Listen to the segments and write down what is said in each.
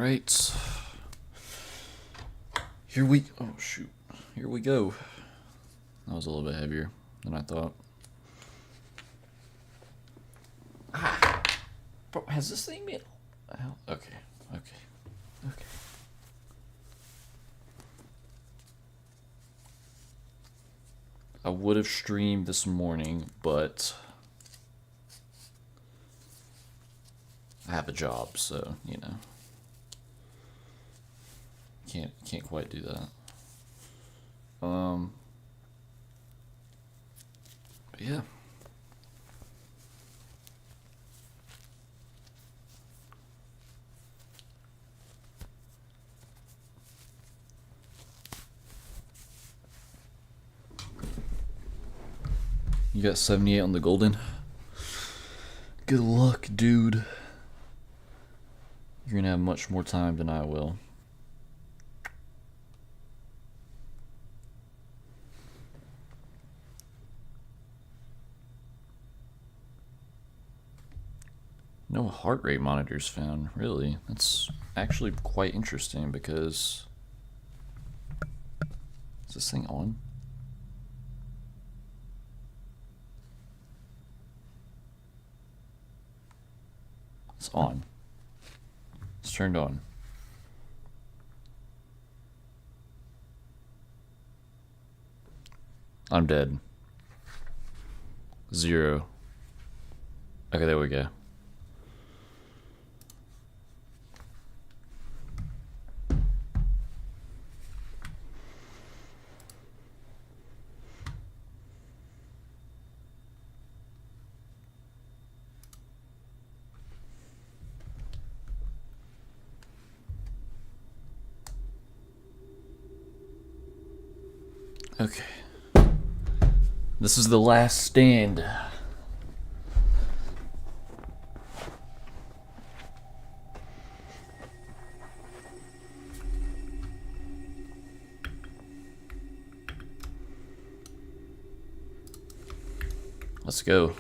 Alright. Oh shoot. Here we go. That was a little bit heavier than I thought. Ah! Bro, has this thing been... Okay. I would have streamed this morning, but I have a job, so, you know. Can't quite do that. But yeah. You got 78 on the golden. Good luck, dude. You're gonna have much more time than I will. No heart rate monitors found, really. That's actually quite interesting because... Is this thing on? It's on. It's turned on. I'm dead. 0. Okay, there we go. Okay. This is the last stand. Let's go.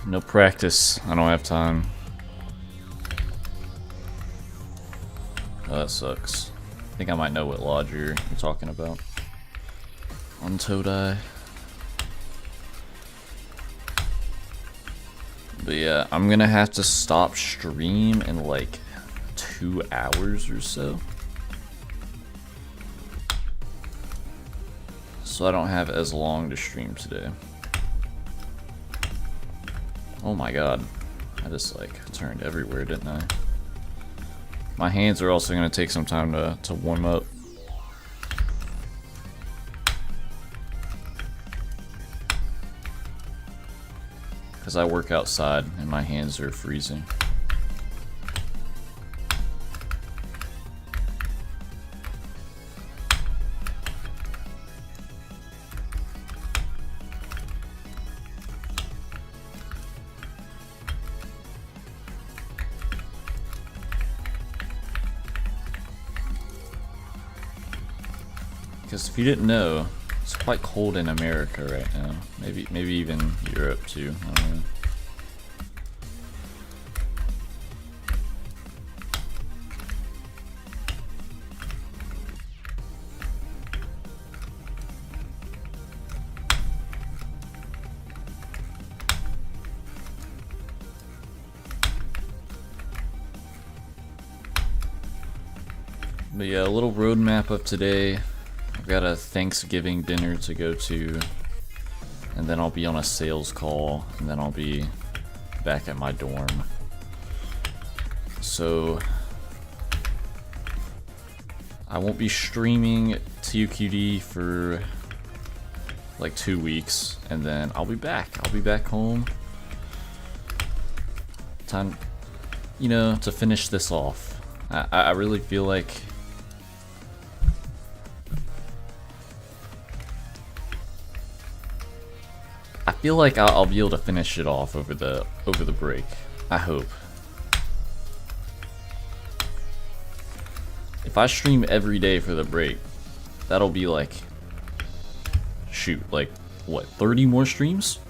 No practice. I don't have time. Oh, that sucks. I think I might know what lodge you're talking about. On toev. But yeah, I'm gonna have to stop stream in like 2 hours or so. So I don't have as long to stream today. Oh my god. I just like turned everywhere, didn't I? My hands are also going to take some time to warm up. Because I work outside and my hands are freezing. Because if you didn't know, it's quite cold in America right now. Maybe even Europe too. I don't know. But yeah, a little roadmap of today. I've got a Thanksgiving dinner to go to, and then I'll be on a sales call, and then I'll be back at my dorm. So I won't be streaming ToQD for like 2 weeks, and then I'll be back. I'll be back home. Time, you know, to finish this off. I really feel like I'll be able to finish it off over the break. I hope. If I stream every day for the break, that'll be like, shoot, like what, 30 more streams?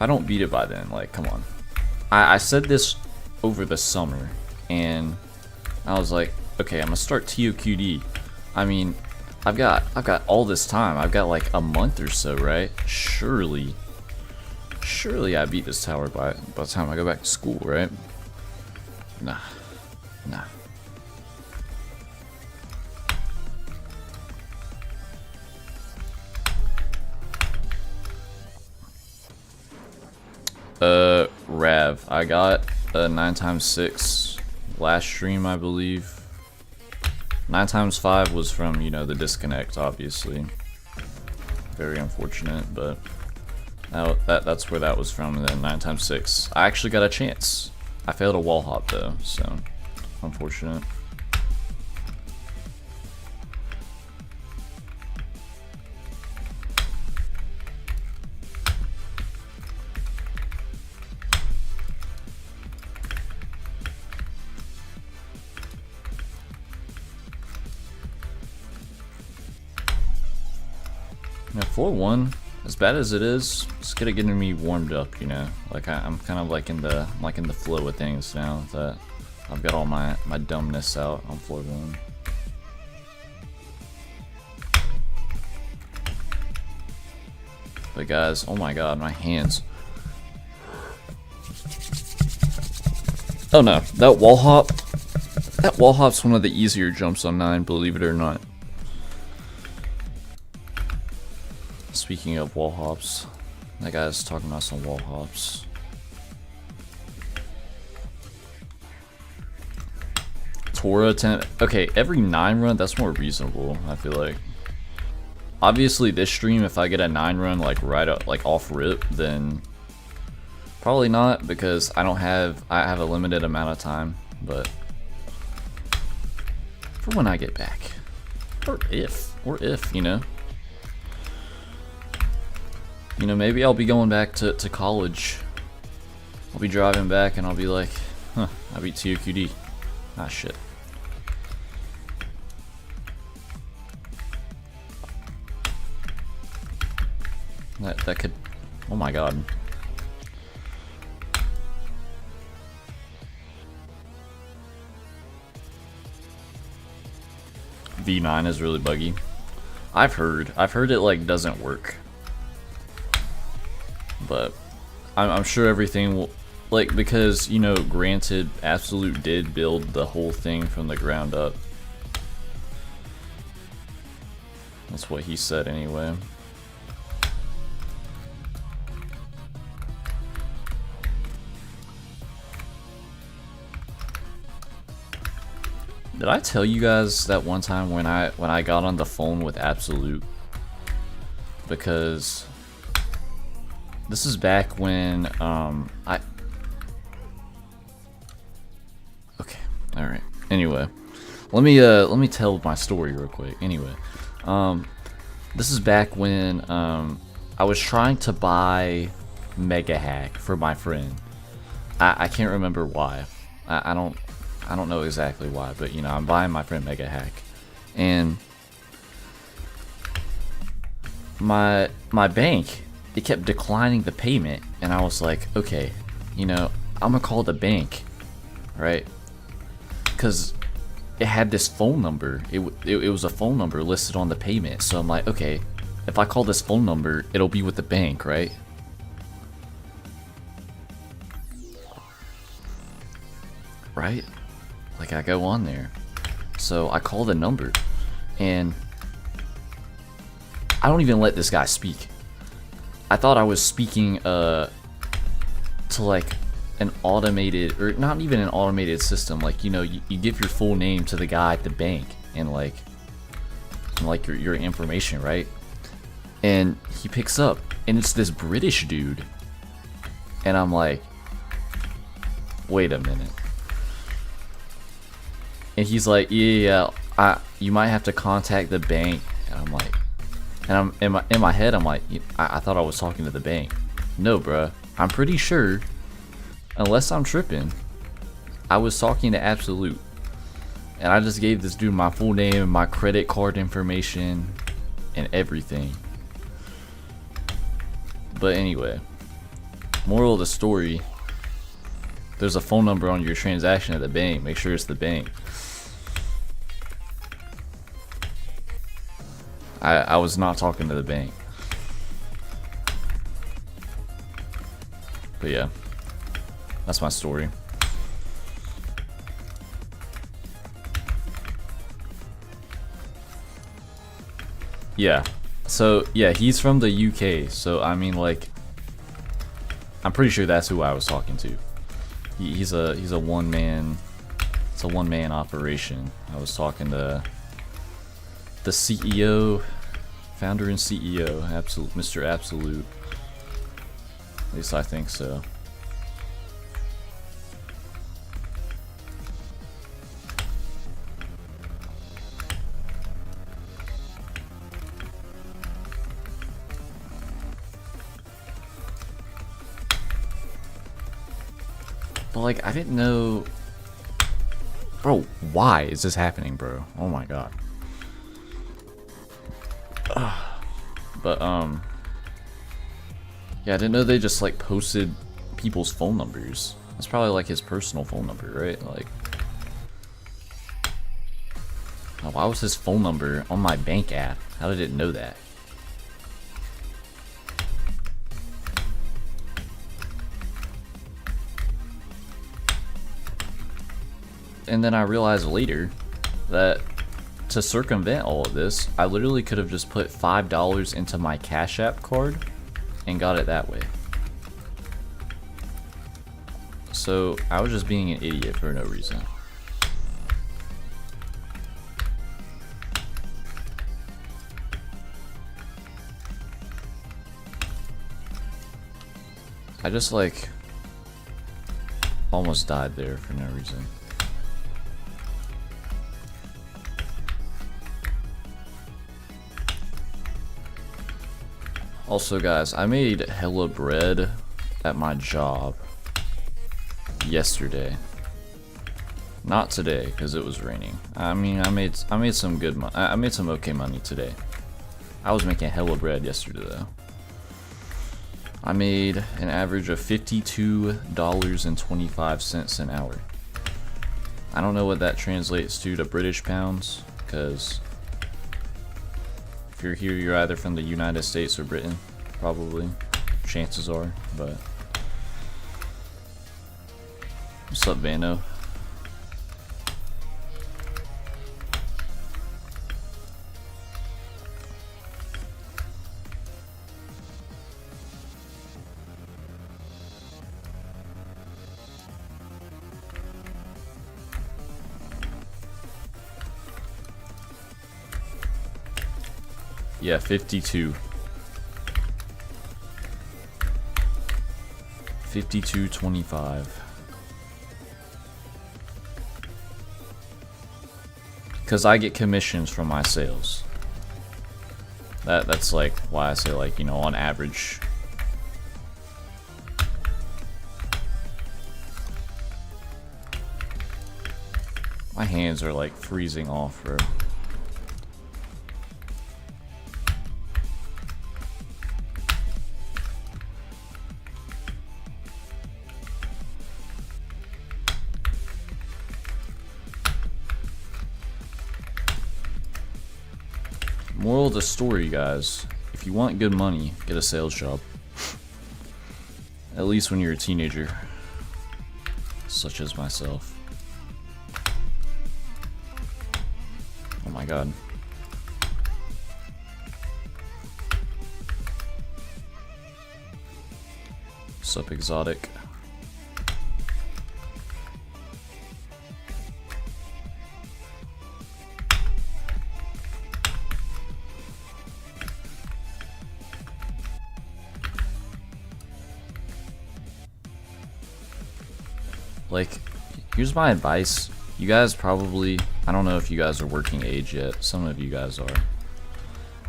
I don't beat it by then, like, come on. I said this over the summer, and I was like, okay, I'm gonna start ToQD. I mean, I've got all this time. I've got like a month or so, right? Surely I beat this tower by the time I go back to school, right? Nah. Rav, I got a 9x6 last stream, I believe. 9x5 was from, you know, the disconnect, obviously. Very unfortunate, but that's where that was from. And then 9x6, I actually got a chance. I failed a wall hop though, so unfortunate. Yeah, 4-1, as bad as it is, it's gonna get me warmed up, you know. Like I'm kind of like in the flow of things now that I've got all my dumbness out on floor 1. But guys, oh my god, my hands. Oh no, that wall hop's one of the easier jumps on 9, believe it or not. Speaking of wall hops, that guy's talking about some wall hops. Tora attempt. Okay, every 9 run, that's more reasonable, I feel like. Obviously, this stream, if I get a 9 run like right up, like off rip, then probably not, because I have a limited amount of time. But for when I get back, or if, you know. You know, maybe I'll be going back to college. I'll be driving back and I'll be like, huh, I beat ToQD. Ah, shit. That could, oh my god. V9 is really buggy. I've heard it like doesn't work. But I'm sure everything will, like, because, you know, granted, Absolute did build the whole thing from the ground up. That's what he said anyway. Did I tell you guys that one time when I got on the phone with Absolute? Because this is back when okay, all right. Anyway, let me tell my story real quick. Anyway, this is back when I was trying to buy Mega Hack for my friend. I can't remember why. I don't know exactly why, but you know, I'm buying my friend Mega Hack, and my bank, it kept declining the payment, and I was like, okay, you know, I'm gonna call the bank, right? Because it had this phone number. It was a phone number listed on the payment, so I'm like, okay, if I call this phone number, it'll be with the bank, right? Right? Like, I go on there, so I call the number, and I don't even let this guy speak. I thought I was speaking to like an automated, or not even an automated system. Like, you know, you give your full name to the guy at the bank and like your information, right? And he picks up, and it's this British dude, and I'm like, wait a minute. And he's like, yeah, you might have to contact the bank. And I'm like, and I'm in my head, I'm like, I thought I was talking to the bank. No, bruh. I'm pretty sure, unless I'm tripping, I was talking to Absolute. And I just gave this dude my full name, my credit card information, and everything. But anyway, Moral of the story, there's a phone number on your transaction at the bank. Make sure it's the bank. I was not talking to the bank. But yeah, that's my story. Yeah, so yeah, he's from the UK, so I mean, like, I'm pretty sure that's who I was talking to. He's a one-man, it's a one-man operation. I was talking to the CEO, founder and CEO, Mr. Absolute. At least I think so. But like, I didn't know, bro. Why is this happening, bro? Oh my god. But yeah, I didn't know they just like posted people's phone numbers. That's probably like his personal phone number, right? Like, why was his phone number on my bank app? How did it know that? And then I realized later that to circumvent all of this, I literally could have just put $5 into my Cash App card and got it that way. So I was just being an idiot for no reason. I just like almost died there for no reason. Also guys, I made hella bread at my job yesterday. Not today, because it was raining. I mean, I made some good money. I made some okay money today. I was making hella bread yesterday though. I made an average of $52.25 an hour. I don't know what that translates to British pounds, because if you're here, you're either from the United States or Britain, probably. Chances are, but. What's up, Vano? Yeah, 52. 52.25. Because I get commissions from my sales. That's like why I say, like, you know, on average. My hands are like freezing off, bro. Moral of the story, guys, if you want good money, get a sales job. At least when you're a teenager, such as myself. Oh my god. Sup, exotic. Like, here's my advice. You guys probably, I don't know if you guys are working age yet. Some of you guys are.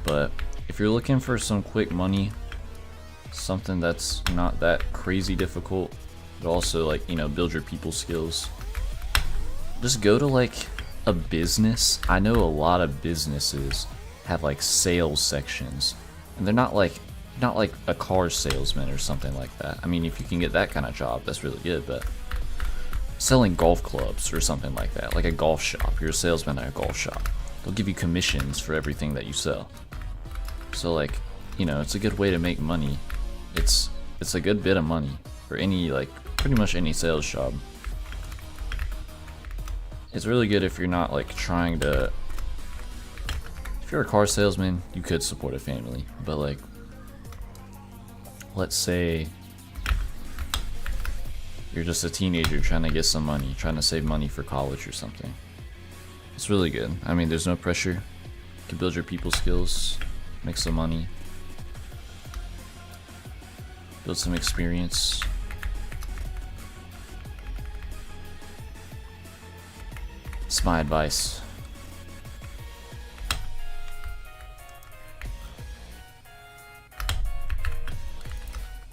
But if you're looking for some quick money, something that's not that crazy difficult, but also, like, you know, build your people skills, just go to like a business. I know a lot of businesses have like sales sections, and they're not like not like a car salesman or something like that. I mean, if you can get that kind of job, that's really good, but selling golf clubs or something like that, like a golf shop, you're a salesman at a golf shop. They'll give you commissions for everything that you sell. So like, you know, it's a good way to make money. It's a good bit of money for any, like, pretty much any sales job. It's really good if you're not like trying to, if you're a car salesman, you could support a family, but like, let's say you're just a teenager trying to get some money, trying to save money for college or something. It's really good. I mean, there's no pressure. You can build your people skills, make some money, build some experience. It's my advice.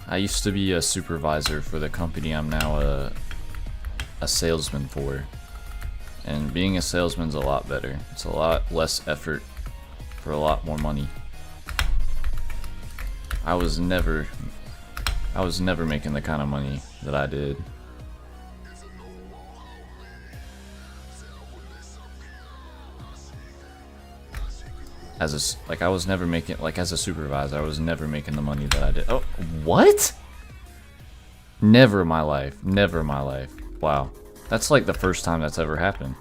I used to be a supervisor for the company I'm now a salesman for. And being a salesman's a lot better. It's a lot less effort for a lot more money. I was never making the kind of money that I did. I was never making, like, as a supervisor, I was never making the money that I did. Oh, what? Never in my life. Never in my life. Wow. That's like the first time that's ever happened,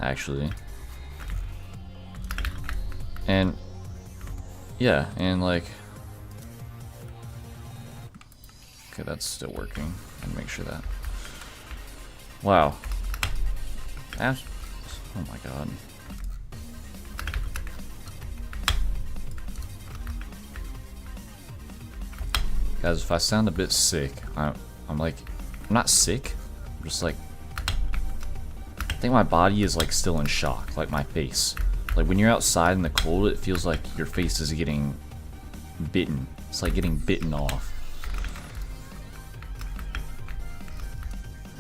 actually. And, yeah, and like, okay, that's still working. Let me make sure that. Wow. That's, oh my god. Guys, if I sound a bit sick, I'm not sick. I'm just like, I think my body is like still in shock, like my face. Like when you're outside in the cold, it feels like your face is getting bitten. It's like getting bitten off.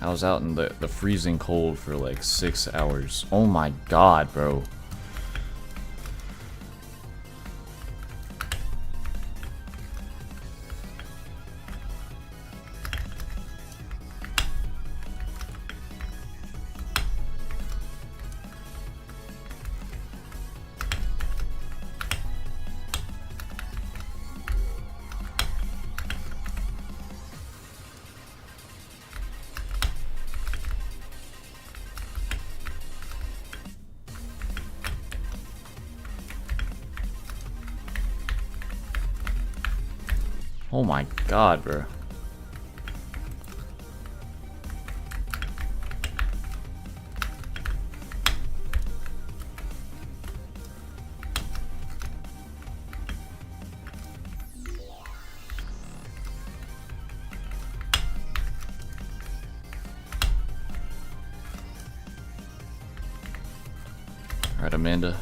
I was out in the freezing cold for like 6 hours. Oh my god, bro. Oh my god, bro. All right, Amanda.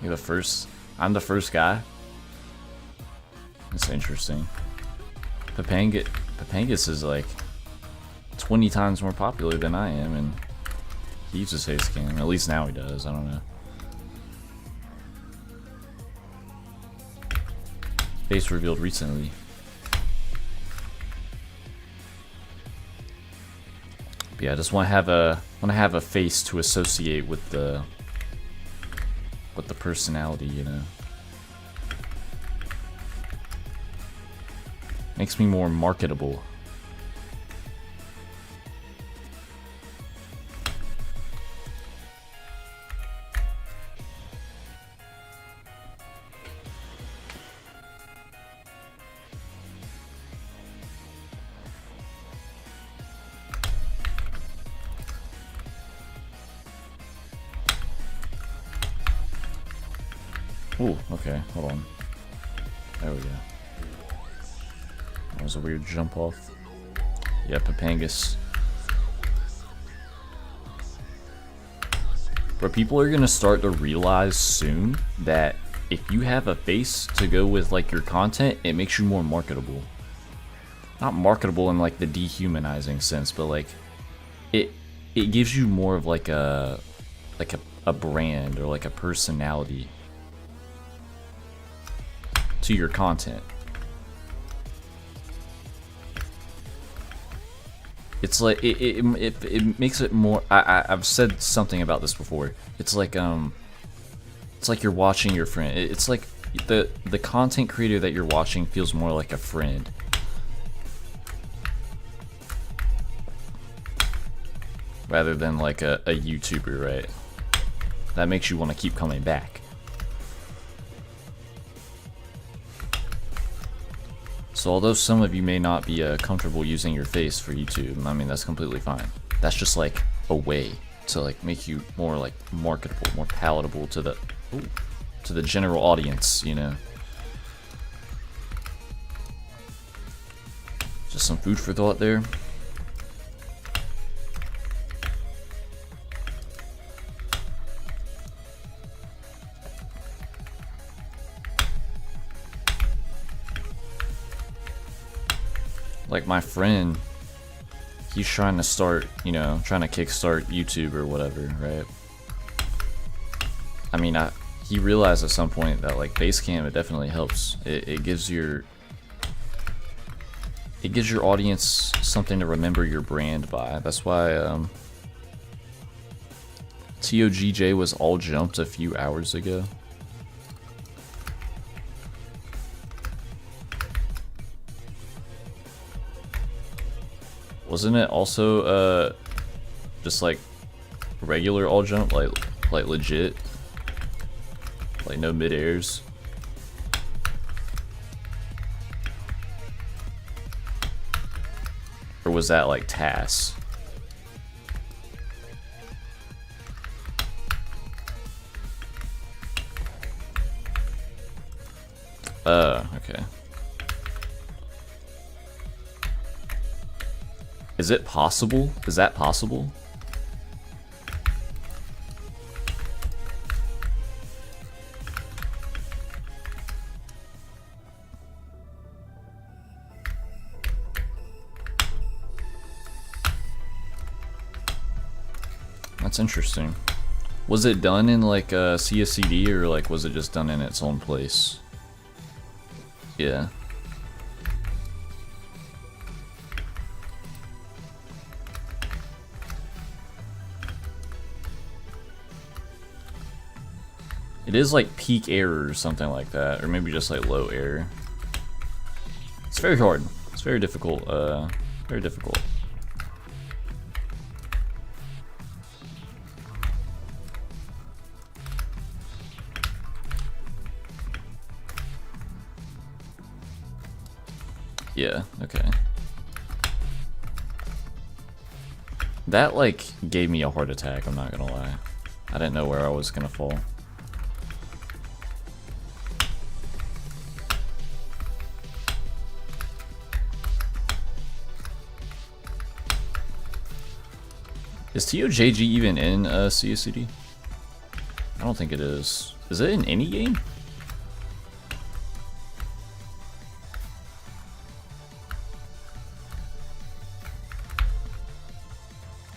You're the first. I'm the first guy. That's interesting. Papangus is like 20 times more popular than I am, and he uses face cam. At least now he does. I don't know. Face revealed recently. But yeah, I just want to have a face to associate with the personality, you know. Makes me more marketable. Ooh, okay, hold on. There we go. That was a weird jump off. Yeah, Papangus. But people are gonna start to realize soon that if you have a face to go with like your content, it makes you more marketable. Not marketable in like the dehumanizing sense, but like it gives you more of like a brand or like a personality to your content. It's like it makes it more. I've said something about this before. It's like you're watching your friend. It's like the content creator that you're watching feels more like a friend. Rather than like a YouTuber, right? That makes you want to keep coming back. So although some of you may not be comfortable using your face for YouTube, I mean, that's completely fine. That's just like a way to like make you more like marketable, more palatable to the general audience, you know. Just some food for thought there. Like my friend, he's trying to start, you know, trying to kickstart YouTube or whatever, right? I mean, he realized at some point that like Basecamp, it definitely helps. It gives your audience something to remember your brand by. That's why TOGJ was all jumped a few hours ago. Wasn't it also just like regular all jump, like legit, like no mid airs? Or was that like TAS? Okay. Is it possible? Is that possible? That's interesting. Was it done in like a CSCD or like was it just done in its own place? Yeah. It is like peak error or something like that, or maybe just like low error. It's very hard. It's very difficult. Very difficult. Yeah, okay. That like gave me a heart attack, I'm not gonna lie. I didn't know where I was gonna fall. Is TOJG even in CSCD? I don't think it is. Is it in any game?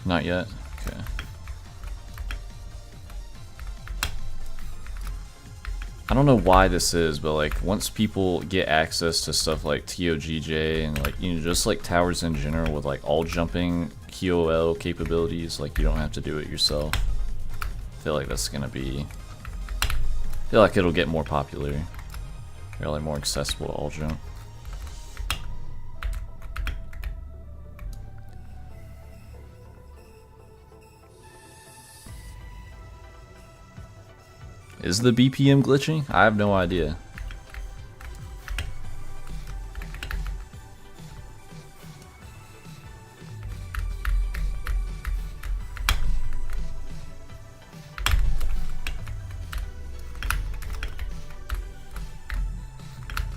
Not yet. Okay. I don't know why this is, but like once people get access to stuff like TOGJ and like, you know, just like towers in general with like all jumping QOL capabilities, like you don't have to do it yourself. I feel like that's gonna be, I feel like it'll get more popular, or like more accessible to all jump. Is the BPM glitching? I have no idea.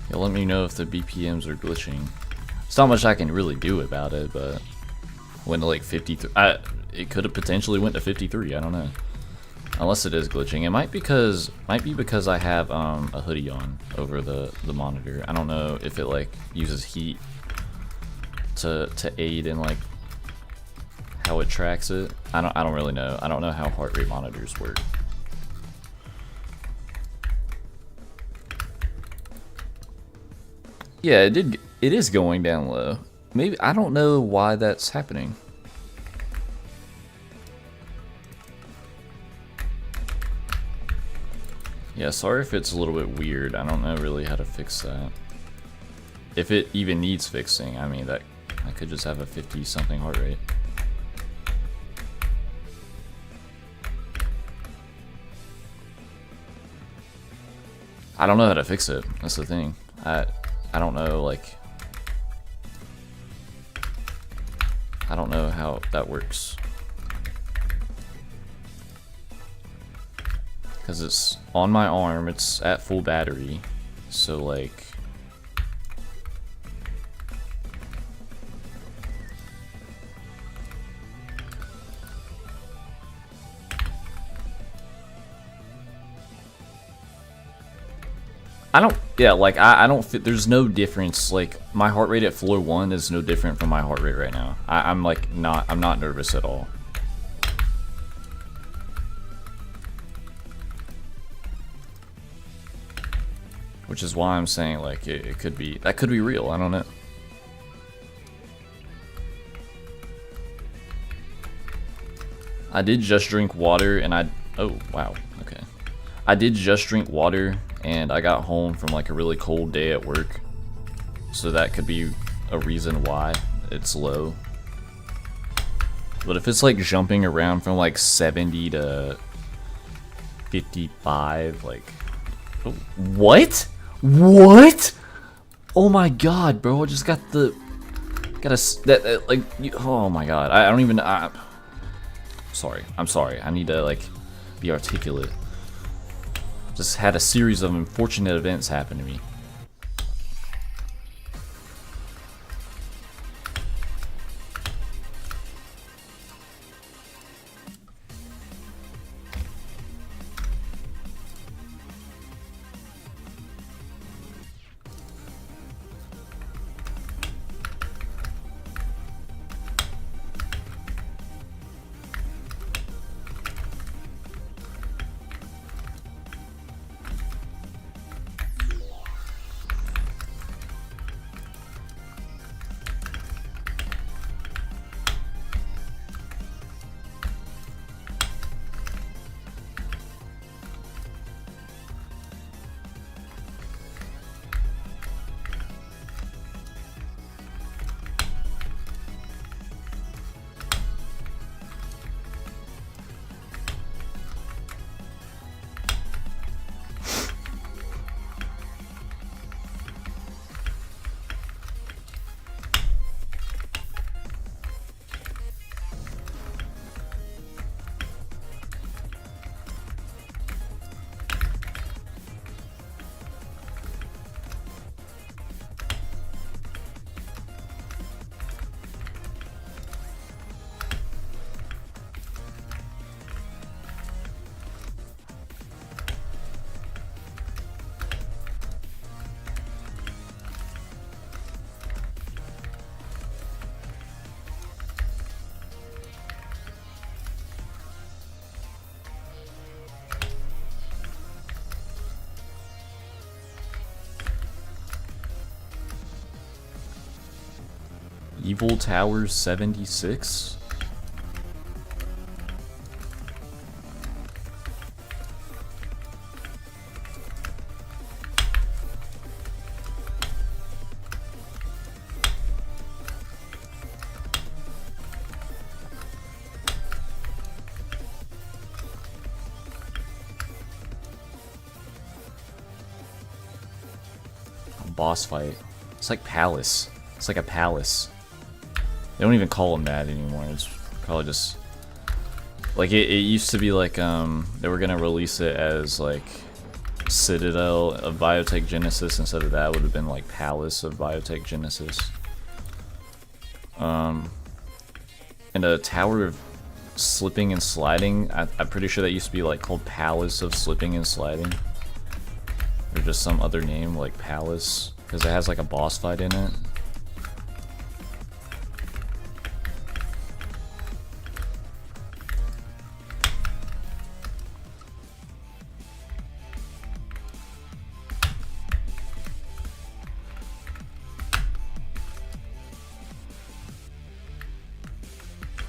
Yeah, let me know if the BPMs are glitching. There's not much I can really do about it, but went to like 53. It could have potentially went to 53. I don't know. Unless it is glitching. It might be because I have a hoodie on over the monitor. I don't know if it like uses heat to aid in like how it tracks it. I don't really know. I don't know how heart rate monitors work. Yeah, it is going down low. Maybe I don't know why that's happening. Yeah, sorry if it's a little bit weird. I don't know really how to fix that. If it even needs fixing, I mean, that I could just have a 50-something heart rate. I don't know how to fix it. That's the thing. I don't know, like, I don't know how that works. Because it's on my arm, it's at full battery, so like, I don't, yeah, like I don't fit, there's no difference. Like my heart rate at floor 1 is no different from my heart rate right now. I'm like I'm not nervous at all. Which is why I'm saying like it could be, that could be real, I don't know. I did just drink water and oh wow, okay. I did just drink water and I got home from like a really cold day at work. So that could be a reason why it's low. But if it's like jumping around from like 70 to 55, like, oh, what? What? Oh my god, bro! I just got the, like, oh my god! I don't even. Sorry, I'm sorry. I need to like be articulate. Just had a series of unfortunate events happen to me. Evil Tower 76? Boss fight. It's like palace. It's like a palace. They don't even call them that anymore. It's probably just like it used to be like they were gonna release it as like Citadel of Biotech Genesis. Instead of that, it would have been like Palace of Biotech Genesis. And a Tower of Slipping and Sliding. I'm pretty sure that used to be like called Palace of Slipping and Sliding. Or just some other name like Palace, because it has like a boss fight in it.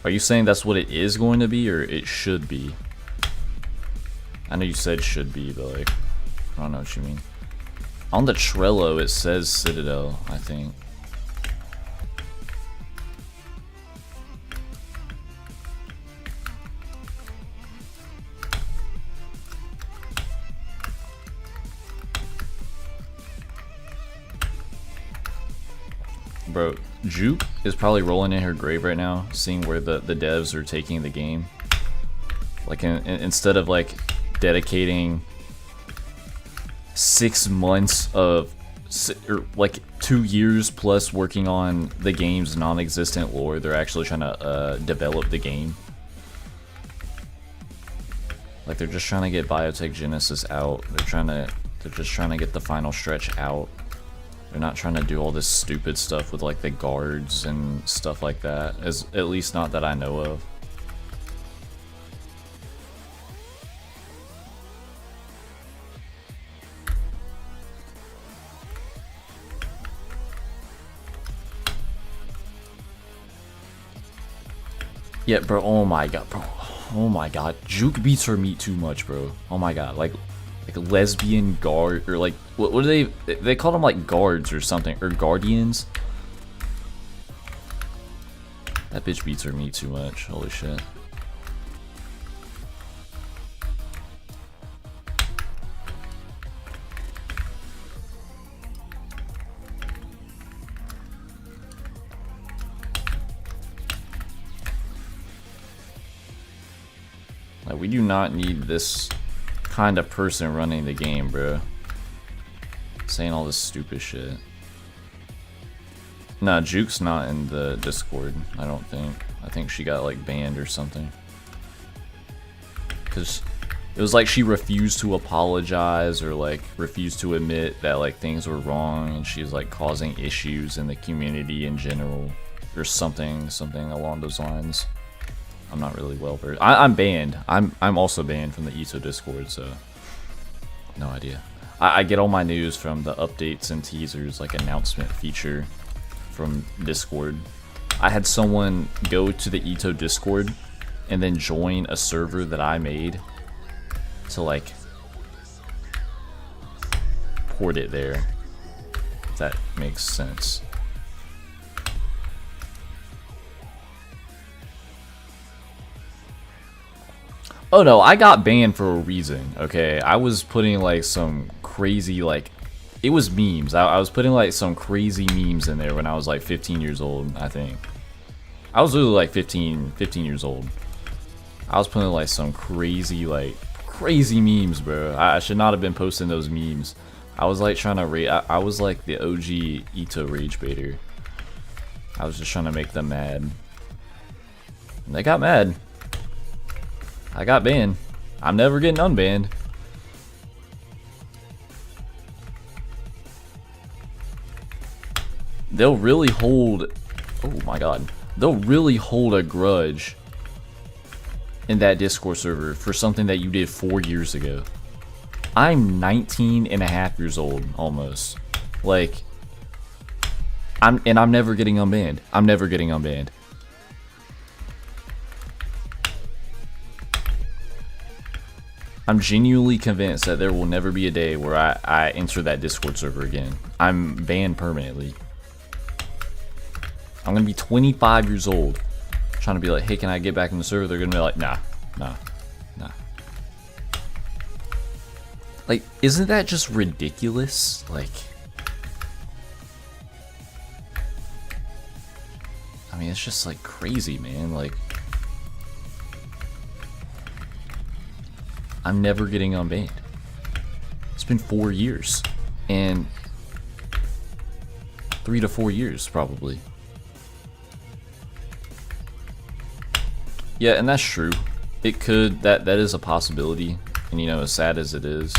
Are you saying that's what it is going to be, or it should be? I know you said should be, but like, I don't know what you mean. On the Trello, it says Citadel, I think. Bro, Juke is probably rolling in her grave right now, seeing where the devs are taking the game. Like, instead of like dedicating 6 months of, or like 2 years plus working on the game's non-existent lore, they're actually trying to develop the game. Like, they're just trying to get Biotech Genesis out. They're just trying to get the final stretch out. They're not trying to do all this stupid stuff with like the guards and stuff like that, at least not that I know of. Yeah, bro, oh my god, bro. Oh my god. Juke beats her meat too much, bro. Oh my god, like lesbian guard, or like, what do they call them, like guards or something, or guardians? That bitch beats her meat too much, holy shit. Like, we do not need this kind of person running the game, bro. Saying all this stupid shit. Nah, Juke's not in the Discord, I don't think. I think she got like banned or something. Cause it was like she refused to apologize, or like refused to admit that like things were wrong, and she's like causing issues in the community in general, or something along those lines. I'm not really well versed. I'm banned. I'm also banned from the jtoh Discord, so no idea. I get all my news from the updates and teasers, like announcement feature from Discord. I had someone go to the jtoh Discord and then join a server that I made to like port it there, if that makes sense. Oh no, I got banned for a reason, okay? I was putting like some crazy, like, it was memes. I was putting like some crazy memes in there when I was like 15 years old, I think. I was really like 15 years old. I was putting like some crazy memes, bro. I should not have been posting those memes. I was like trying to I was like the OG jtoh rage baiter. I was just trying to make them mad. And they got mad. I got banned. I'm never getting unbanned. They'll really hold, oh my god, they'll really hold a grudge in that Discord server for something that you did 4 years ago. I'm 19 and a half years old, almost. Like, I'm never getting unbanned. I'm never getting unbanned. I'm genuinely convinced that there will never be a day where I enter that Discord server again. I'm banned permanently. I'm gonna be 25 years old, trying to be like, hey, can I get back in the server? They're gonna be like, nah. Like, isn't that just ridiculous? Like, I mean, it's just like crazy, man. Like, I'm never getting unbanned. It's been 4 years, and 3 to 4 years probably. Yeah, and that's true. It could, that is a possibility, and you know, as sad as it is,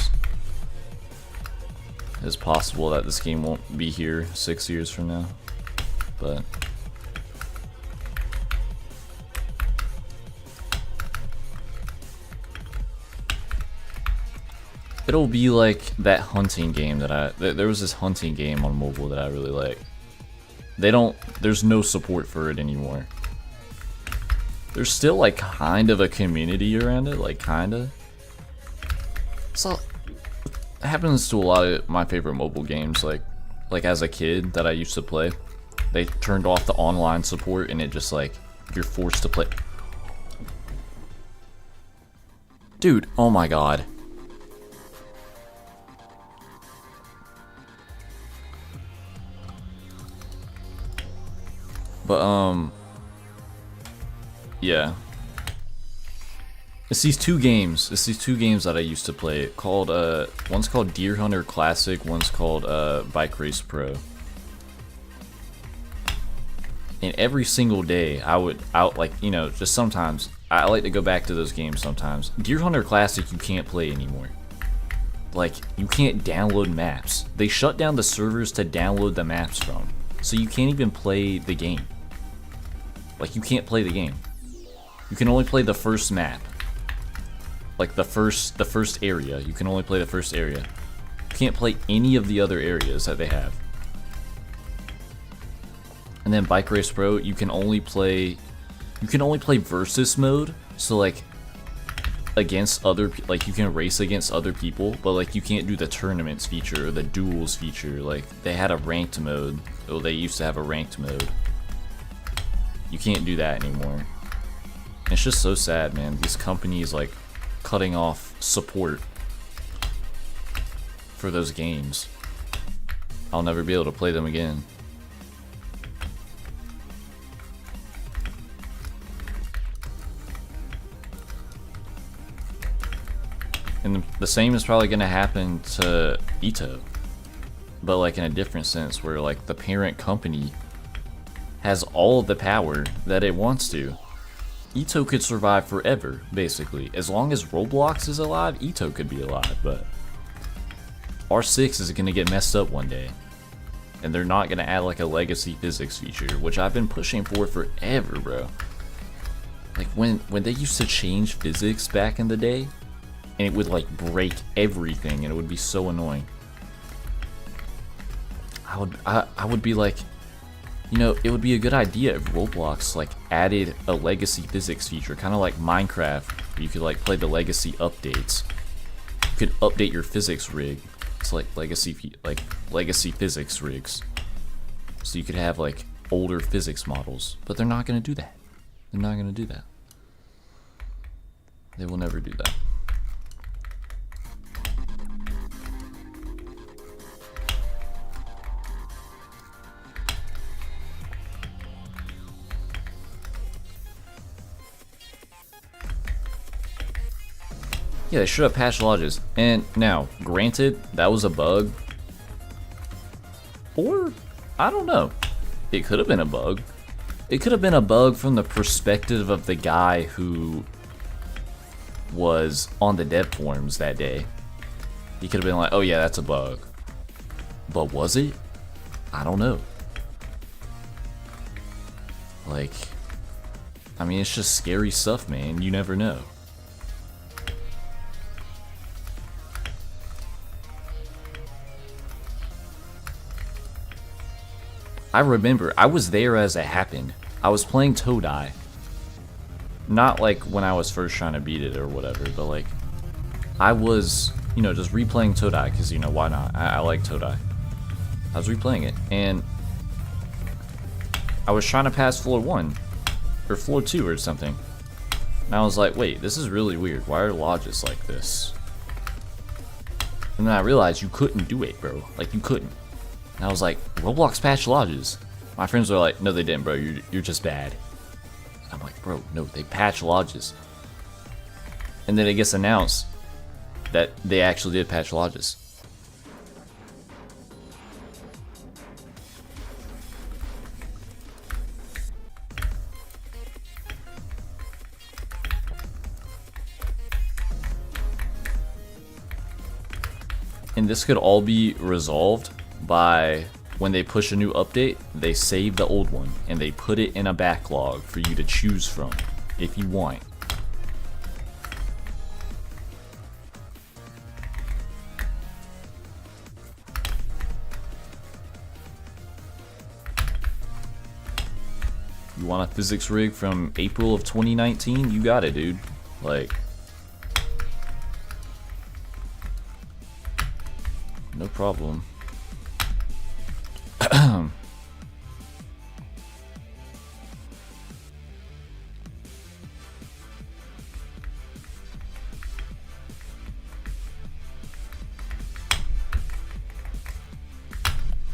it's possible that this game won't be here 6 years from now, but it'll be like that hunting game that there was this hunting game on mobile that I really like. There's no support for it anymore. There's still like kind of a community around it, like kinda. So it happens to a lot of my favorite mobile games, like as a kid that I used to play. They turned off the online support and it just like, you're forced to play. Dude, oh my god. But yeah. It's these two games. It's these two games that I used to play. Called one's called Deer Hunter Classic. One's called Bike Race Pro. And every single day, I would like, you know, just sometimes I like to go back to those games. Sometimes Deer Hunter Classic you can't play anymore. Like, you can't download maps. They shut down the servers to download the maps from, so you can't even play the game. Like, you can't play the game. You can only play the first map. Like the first area. You can only play the first area. You can't play any of the other areas that they have. And then Bike Race Pro, you can only play versus mode. So like against other, like you can race against other people, but like you can't do the tournaments feature or the duels feature. Like they had a ranked mode. Well, they used to have a ranked mode. You can't do that anymore. It's just so sad, man. These companies like cutting off support for those games. I'll never be able to play them again. And the same is probably going to happen to jtoh, but like in a different sense, where like the parent company has all of the power that it wants to. jtoh could survive forever, basically. As long as Roblox is alive, jtoh could be alive, but R6 is going to get messed up one day. And they're not going to add like a legacy physics feature, which I've been pushing for forever, bro. Like when they used to change physics back in the day, and it would like break everything, and it would be so annoying. I would be like, you know, it would be a good idea if Roblox like added a legacy physics feature, kind of like Minecraft, where you could like play the legacy updates. You could update your physics rig. It's like legacy physics rigs. So you could have like older physics models, but they're not gonna do that. They're not gonna do that. They will never do that. Yeah, they should have patched lodges. And now, granted, that was a bug. Or, I don't know. It could have been a bug. It could have been a bug from the perspective of the guy who was on the dev forums that day. He could have been like, oh yeah, that's a bug. But was it? I don't know. Like, I mean, it's just scary stuff, man. You never know. I remember, I was there as it happened. I was playing toev. Not like when I was first trying to beat it or whatever, but like, I was, you know, just replaying toev, because, you know, why not? I like toev. I was replaying it, and I was trying to pass floor 1, or floor 2 or something. And I was like, wait, this is really weird. Why are lodges like this? And then I realized you couldn't do it, bro. Like, you couldn't. And I was like, Roblox patched lodges. My friends were like, no, they didn't, bro. You're just bad. And I'm like, bro, no, they patched lodges. And then it gets announced that they actually did patch lodges. And this could all be resolved by when they push a new update, they save the old one and they put it in a backlog for you to choose from if you want. You want a physics rig from April of 2019? You got it, dude. Like, no problem.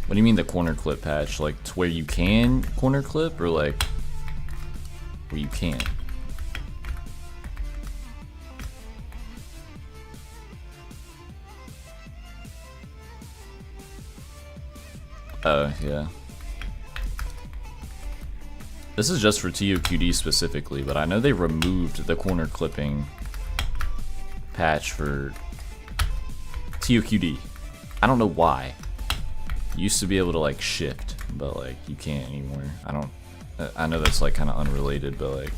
What do you mean the corner clip patch? Like, to where you can corner clip, or like where you can't? Oh, yeah. This is just for ToQD specifically, but I know they removed the corner clipping patch for ToQD. I don't know why. You used to be able to like shift, but like you can't anymore. I know that's like kind of unrelated, but like,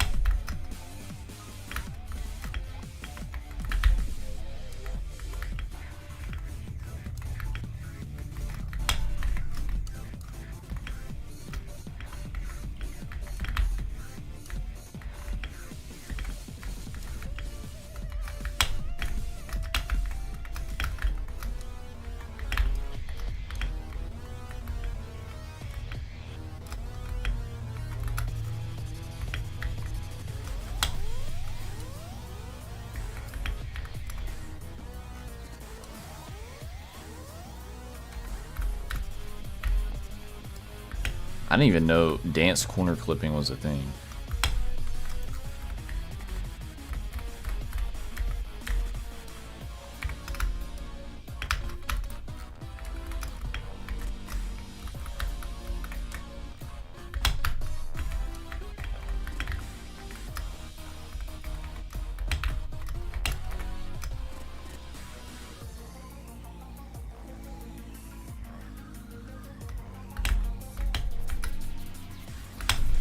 I didn't even know dance corner clipping was a thing.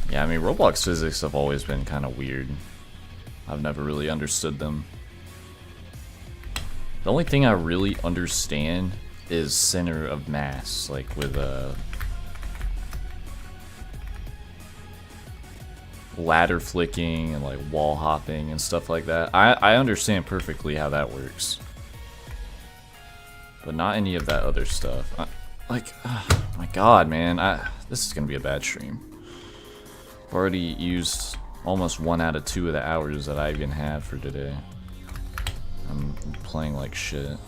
Yeah, I mean, Roblox physics have always been kind of weird. I've never really understood them. The only thing I really understand is center of mass, like with ladder flicking and like wall hopping and stuff like that. I understand perfectly how that works, but not any of that other stuff. Oh my god, man, this is gonna be a bad stream. I've already used almost 1 out of 2 of the hours that I even had for today. I'm playing like shit.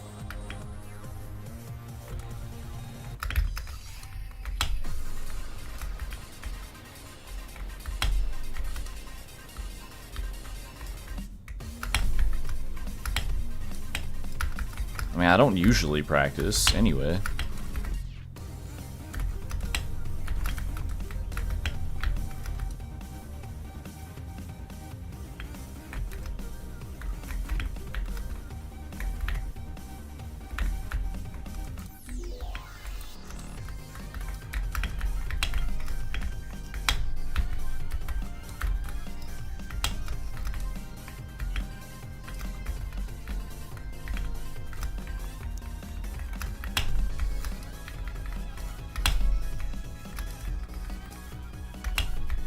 I mean, I don't usually practice anyway.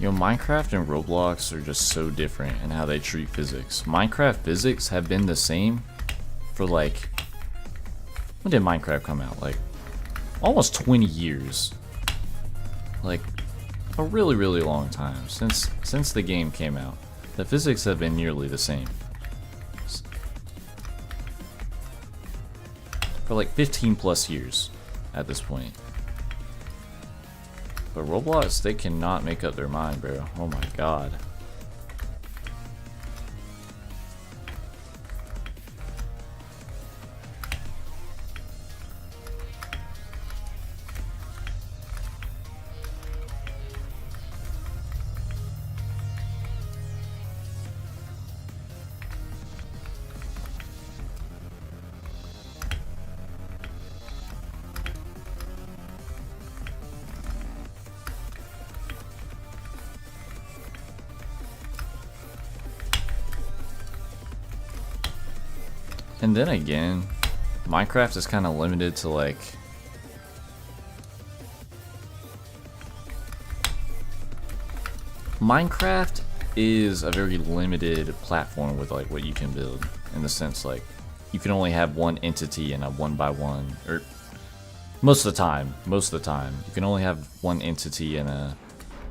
You know, Minecraft and Roblox are just so different in how they treat physics. Minecraft physics have been the same for like, when did Minecraft come out? Like, almost 20 years. Like, a really, really long time since the game came out. The physics have been nearly the same. For like 15 plus years at this point. But Roblox, they cannot make up their mind, bro. Oh my god. And then again, Minecraft is kind of limited to like Minecraft is a very limited platform with like what you can build, in the sense like you can only have one entity in a 1x1, or most of the time you can only have one entity in a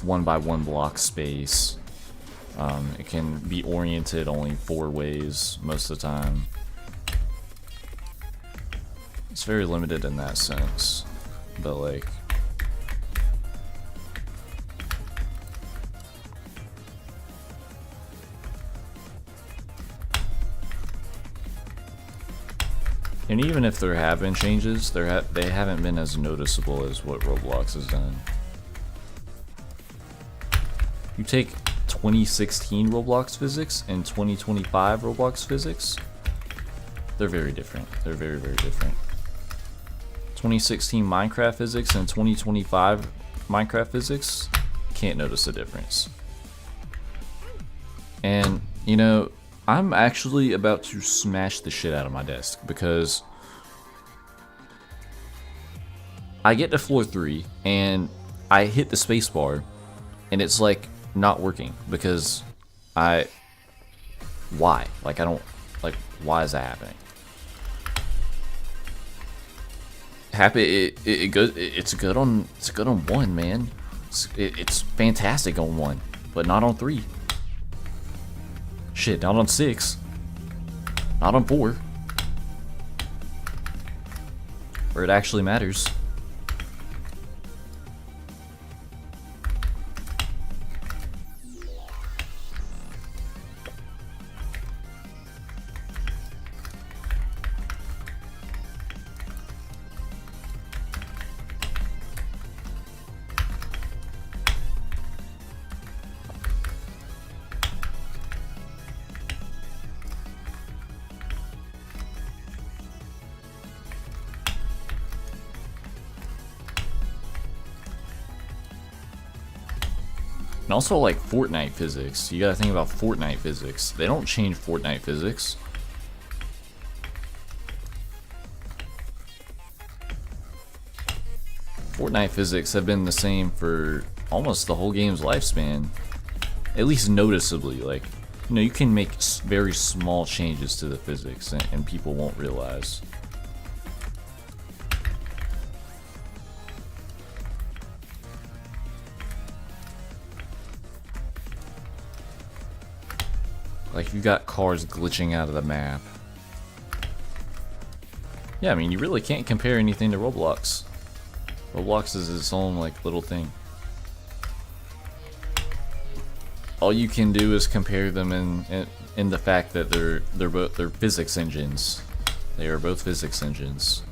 1x1 block space. It can be oriented only 4 ways most of the time. It's very limited in that sense, but like and even if there have been changes, they haven't been as noticeable as what Roblox has done. You take 2016 Roblox physics and 2025 Roblox physics, they're very different. They're very, very different. 2016 Minecraft physics and 2025 Minecraft physics, can't notice a difference. And, you know, I'm actually about to smash the shit out of my desk because I get to floor 3 and I hit the space bar and it's like not working because why? Like, I don't, like, why is that happening? It's good on 1, man. It's fantastic on 1, but not on 3. Shit, not on 6. Not on 4. Where it actually matters. And also, like, Fortnite physics. You gotta think about Fortnite physics. They don't change Fortnite physics. Fortnite physics have been the same for almost the whole game's lifespan. At least noticeably. Like, you know, you can make very small changes to the physics and people won't realize. Like, you got cars glitching out of the map. Yeah, I mean, you really can't compare anything to Roblox. Roblox is its own, like, little thing. All you can do is compare them in the fact that they're physics engines. They are both physics engines.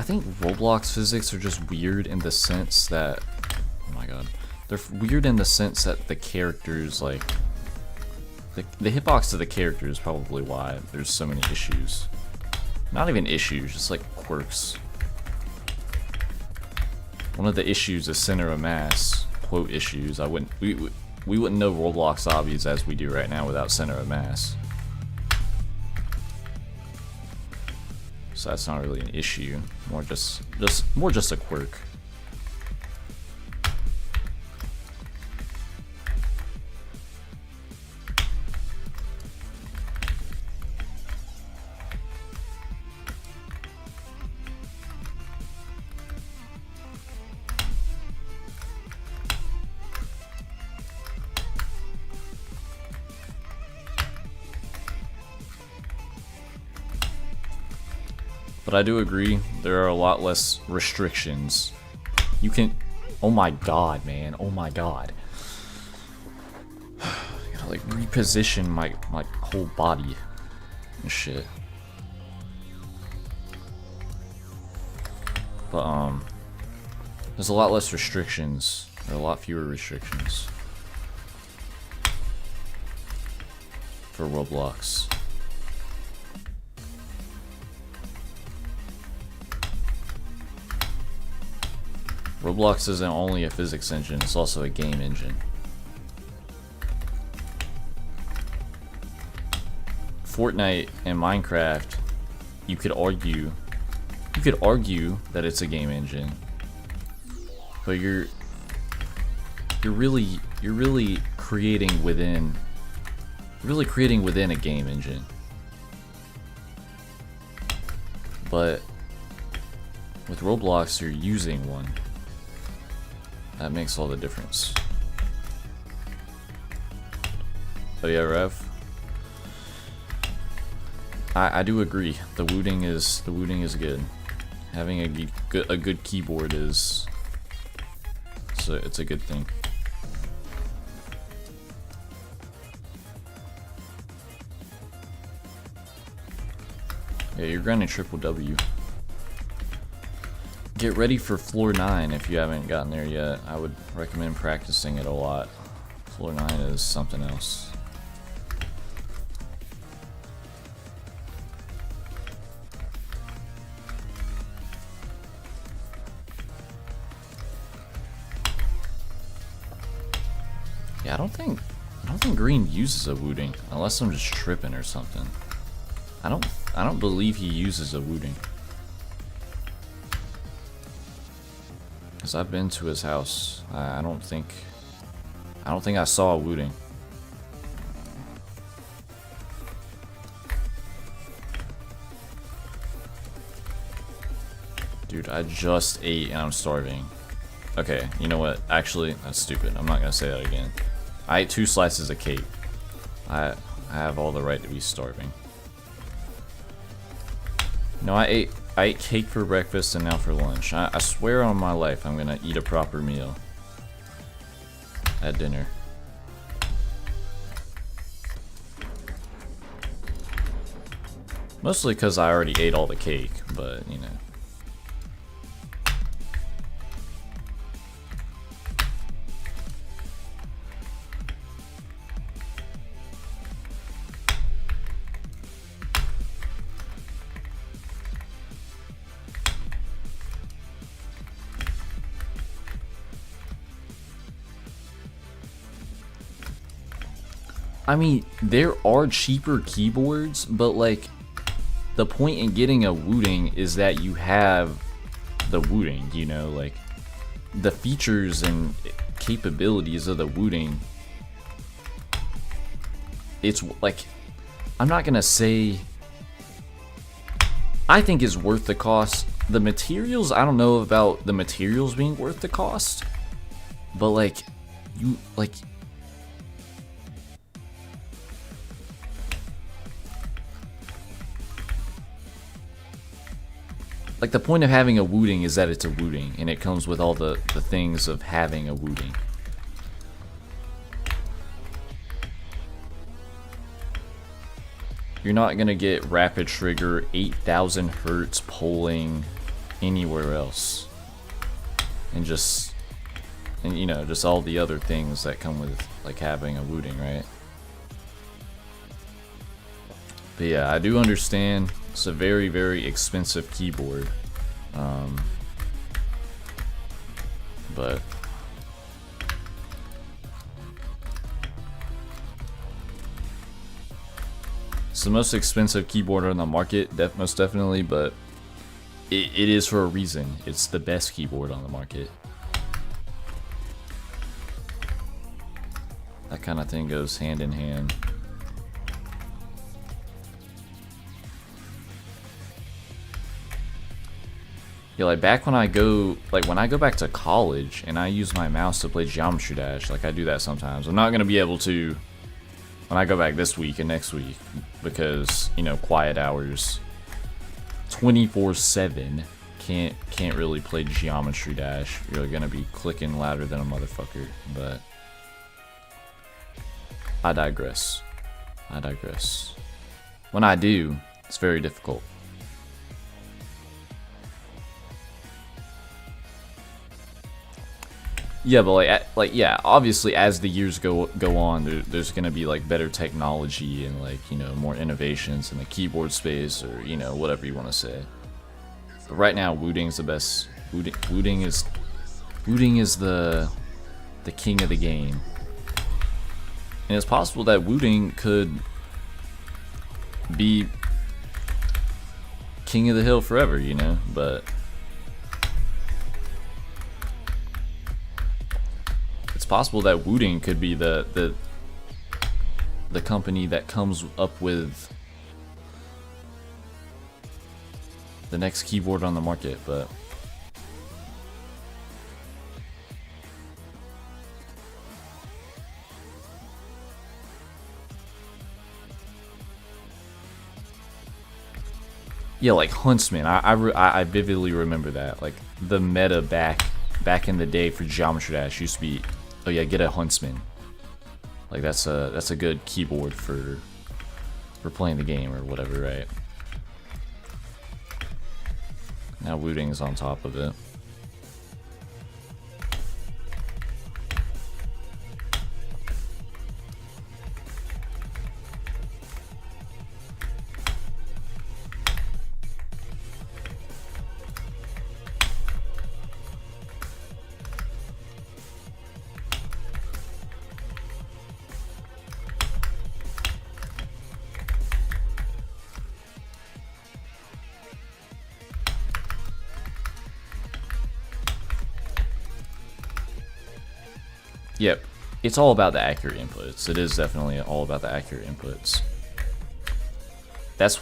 think Roblox physics are just weird in the sense that, oh my god, they're weird in the sense that the characters, like, the hitbox to the character is probably why there's so many issues. Not even issues, just like quirks. One of the issues is center of mass. Quote issues. We wouldn't know Roblox obbies as we do right now without center of mass. So that's not really an issue. More just a quirk. But I do agree, there are a lot less restrictions. You can, oh my god, man, oh my god. I gotta like reposition my whole body and shit. But there's a lot less restrictions. There are a lot fewer restrictions for Roblox. Roblox isn't only a physics engine, it's also a game engine. Fortnite and Minecraft, you could argue that it's a game engine, but you're really creating within a game engine. But with Roblox, you're using one. That makes all the difference. But yeah, Rev, I do agree. The wooting is good. Having a good keyboard is it's a good thing. Yeah, you're grinding triple W. Get ready for floor 9 if you haven't gotten there yet. I would recommend practicing it a lot. Floor 9 is something else. Yeah, I don't think Green uses a wooting unless I'm just tripping or something. I don't believe he uses a wooting. Cause I've been to his house. I don't think I saw a wooting. Dude, I just ate and I'm starving. Okay, you know what? Actually, that's stupid. I'm not gonna say that again. I ate 2 slices of cake. I have all the right to be starving. No, I ate cake for breakfast and now for lunch. I swear on my life I'm gonna eat a proper meal at dinner. Mostly because I already ate all the cake, but you know. I mean, there are cheaper keyboards, but like, the point in getting a wooting is that you have the wooting, you know, like, the features and capabilities of the wooting. It's like, I'm not gonna say, I think is worth the cost. The materials, I don't know about the materials being worth the cost, but like, like the point of having a wooting is that it's a wooting, and it comes with all the things of having a wooting. You're not gonna get rapid trigger, 8,000 hertz polling, anywhere else. And just, and you know, just all the other things that come with like having a Wooting, right? But yeah, I do understand it's a very, very expensive keyboard. But it's the most expensive keyboard on the market, most definitely, but it is for a reason. It's the best keyboard on the market. That kind of thing goes hand in hand. Yeah, like back when I go back to college and I use my mouse to play Geometry Dash, like I do that sometimes. I'm not gonna be able to when I go back this week and next week because, you know, quiet hours 24/7 can't really play Geometry Dash. You're gonna be clicking louder than a motherfucker, but I digress. When I do, it's very difficult. Yeah, but yeah, obviously as the years go on, there's gonna be like better technology and like, you know, more innovations in the keyboard space, or you know, whatever you want to say. But right now, Wooting's the best. Wooting is the king of the game, and it's possible that Wooting could be king of the hill forever, you know, but. It's possible that Wooting could be the company that comes up with the next keyboard on the market, but yeah, like Huntsman. I vividly remember that. Like the meta back in the day for Geometry Dash used to be, oh yeah, get a Huntsman. Like that's a good keyboard for playing the game or whatever, right? Now Wooting is on top of it. Yep, it's all about the accurate inputs. It is definitely all about the accurate inputs. That's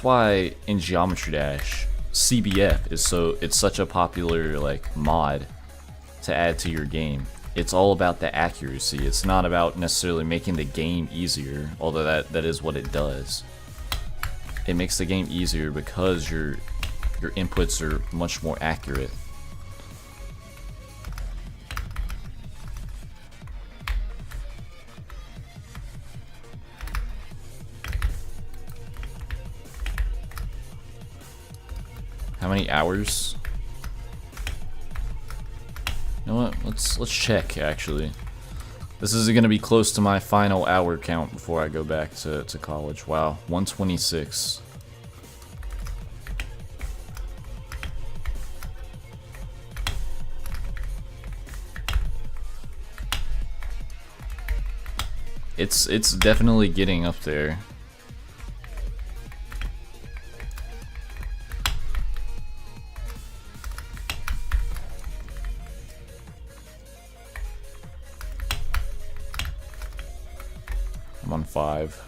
why in Geometry Dash, CBF it's such a popular like mod to add to your game. It's all about the accuracy. It's not about necessarily making the game easier, although that is what it does. It makes the game easier because your inputs are much more accurate. How many hours? You know what? Let's check actually. This is gonna be close to my final hour count before I go back to college. Wow, 126. It's definitely getting up there. I'm on 5.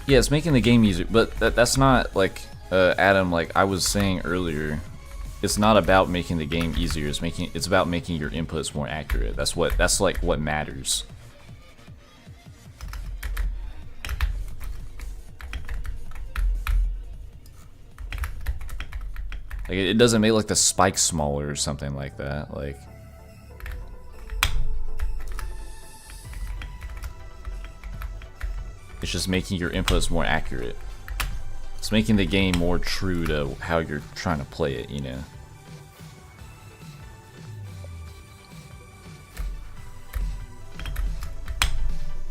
Yeah, it's making the game easier, but that's not like Adam, like I was saying earlier. It's not about making the game easier. It's about making your inputs more accurate. That's like what matters. Like it doesn't make like the spike smaller or something like that. Like It's just making your inputs more accurate. It's making the game more true to how you're trying to play it, you know.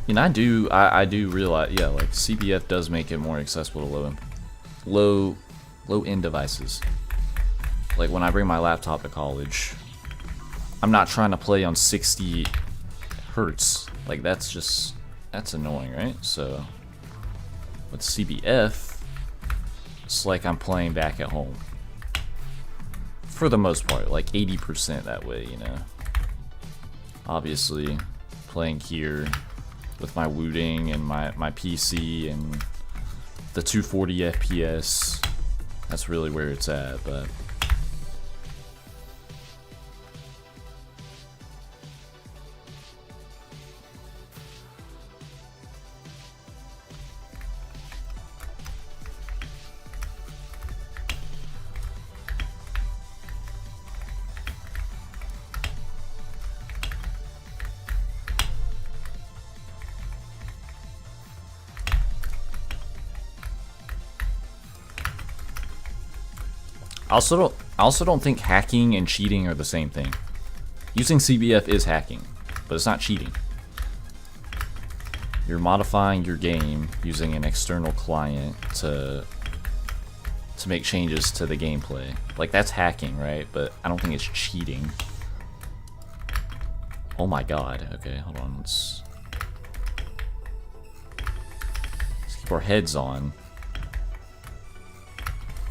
And I do realize, yeah, like CBF does make it more accessible to low end devices. Like when I bring my laptop to college, I'm not trying to play on 60 hertz. Like that's annoying, right? So with CBF, it's like I'm playing back at home. For the most part, like 80% that way, you know. Obviously, playing here with my Wooting and my PC and the 240 FPS, that's really where it's at, but I also don't think hacking and cheating are the same thing. Using CBF is hacking, but it's not cheating. You're modifying your game using an external client to make changes to the gameplay. Like that's hacking, right? But I don't think it's cheating. Oh my god. Okay, hold on. Let's keep our heads on.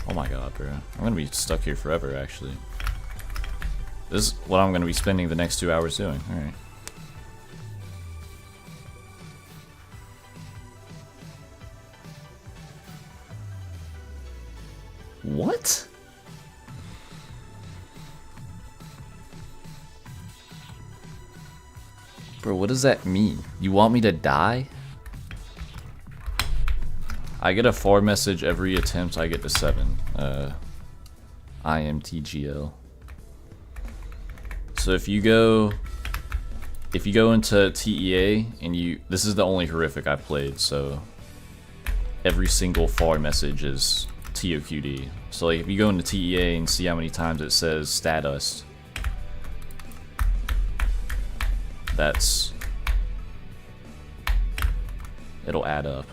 Oh my god, bro. I'm gonna be stuck here forever, actually. This is what I'm gonna be spending the next 2 hours doing. Alright. What? Bro, what does that mean? You want me to die? I get a 4 message every attempt I get to 7. IMTGL. So if you go into TEA and this is the only horrific I've played, so every single FAR message is ToQD. So like if you go into TEA and see how many times it says status, it'll add up.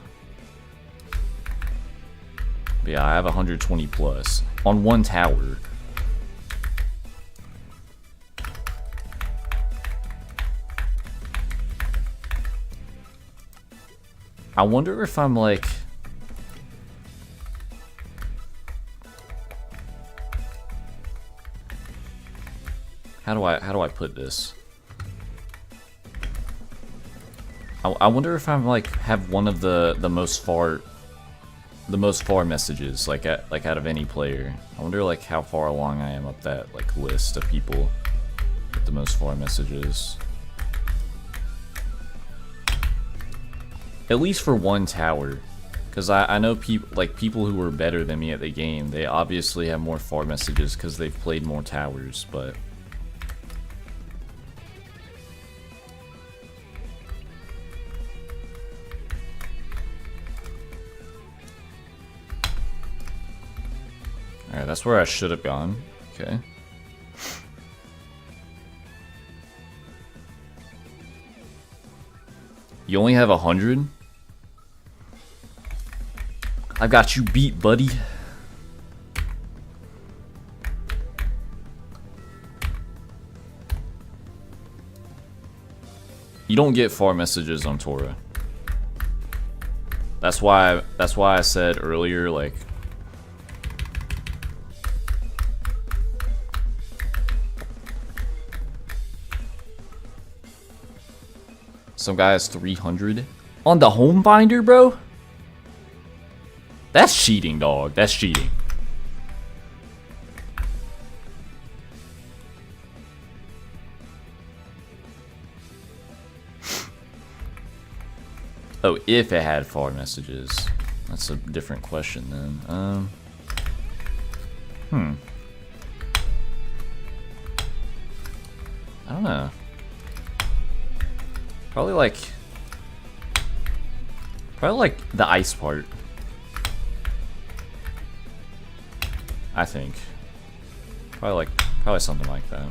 But yeah, I have 120 plus on one tower. I wonder if I'm like, how do I put this? I wonder if I'm like have one of the most far messages like out of any player. I wonder like how far along I am up that like list of people with the most far messages. At least for one tower, because I know people who are better than me at the game, they obviously have more far messages because they've played more towers, but alright, that's where I should have gone. Okay. You only have 100? I got you beat, buddy. You don't get far messages on Torah. That's why I said earlier, like, some guy has 300 on the home binder, bro. That's cheating, dog. That's cheating. Oh, if it had far messages. That's a different question then. I don't know. Probably Probably like the ice part. I think. Probably something like that.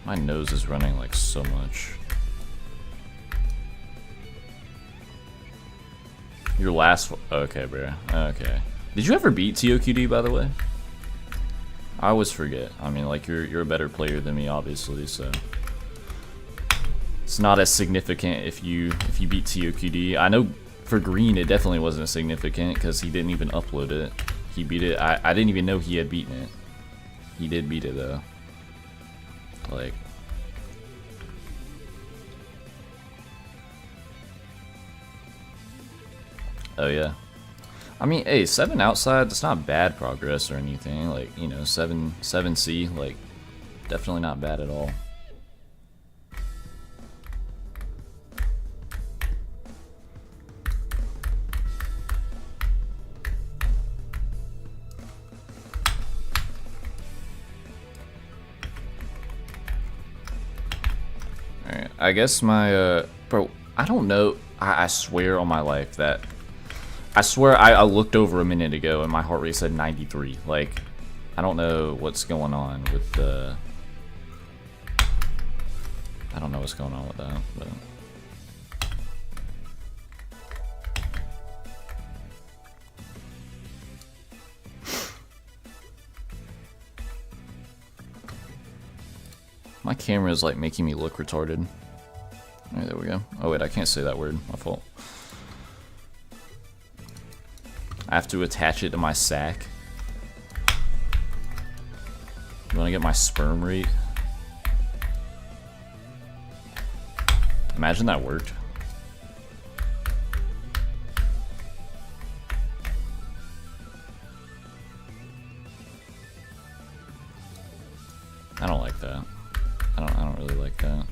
My nose is running like so much. Your last okay, bro. Okay. Did you ever beat ToQD, by the way? I always forget. I mean, like you're a better player than me, obviously, so it's not as significant if you beat ToQD. I know for Green it definitely wasn't significant because he didn't even upload it. He beat it. I didn't even know he had beaten it. He did beat it though. Like. Oh yeah. I mean, hey, 7 outside, that's not bad progress or anything. Like, you know, 7C, like, definitely not bad at all. Alright, I guess my, bro, I don't know, I swear on my life that I swear I looked over a minute ago and my heart rate said 93. Like, I don't know what's going on with the... I don't know what's going on with that, but... My camera is like making me look retarded. Alright, there we go. Oh wait, I can't say that word. My fault. I have to attach it to my sack. You wanna get my sperm rate? Imagine that worked. I don't like that. I don't really like that.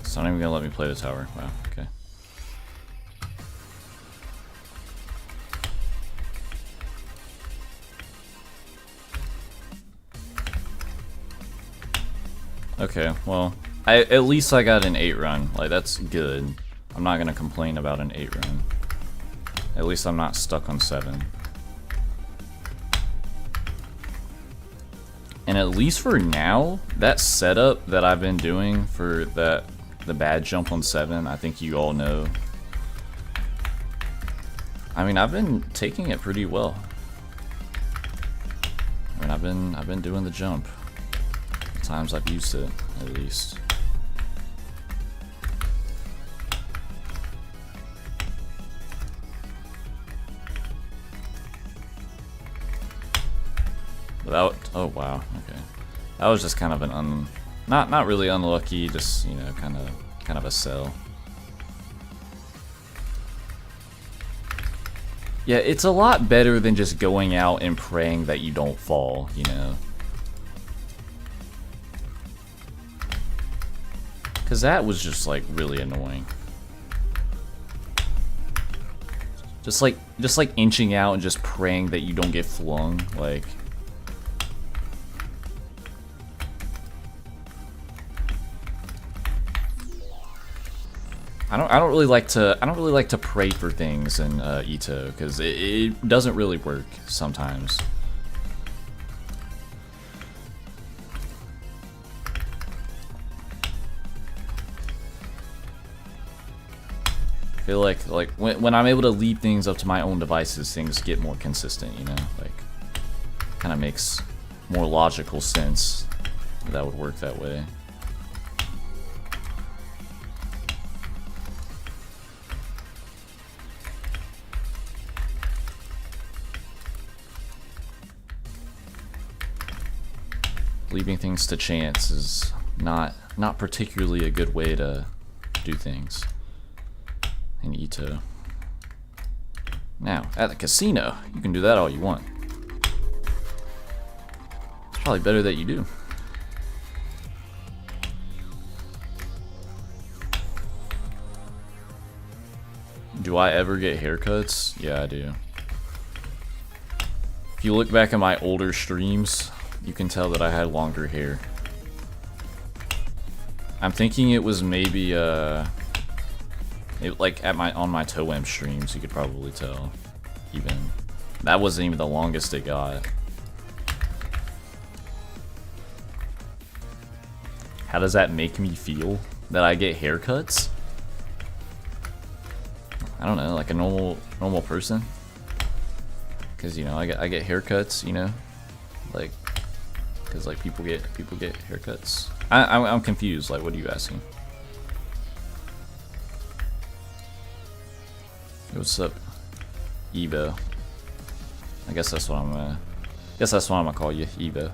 It's not even gonna let me play the tower. Wow, okay. Okay, well, at least I got an 8 run. Like, that's good. I'm not gonna complain about an 8 run. At least I'm not stuck on 7. And at least for now, that setup that I've been doing for the bad jump on 7, I think you all know. I mean, I've been taking it pretty well. I mean, I've been doing the jump. The times I've used it, at least. Without, oh wow, okay. That was just kind of an not really unlucky, just, you know, kind of a sell. Yeah, it's a lot better than just going out and praying that you don't fall, you know. Cause that was just like really annoying. Just like inching out and just praying that you don't get flung, like. I don't really like to pray for things in jtoh because it doesn't really work sometimes. feel like when I'm able to lead things up to my own devices, things get more consistent, you know? Like, kind of makes more logical sense that would work that way. Leaving things to chance is not particularly a good way to do things in jtoh. Now, at the casino, you can do that all you want. It's probably better that you do. Do I ever get haircuts? Yeah, I do. If you look back at my older streams, you can tell that I had longer hair. I'm thinking it was maybe like on my toev streams, you could probably tell. Even that wasn't even the longest it got. How does that make me feel that I get haircuts? I don't know, like a normal person. Cause you know I get haircuts, you know, like. Because like people get haircuts. I'm confused. Like, what are you asking? Hey, what's up, Evo? I guess that's what I'm gonna call you, Evo.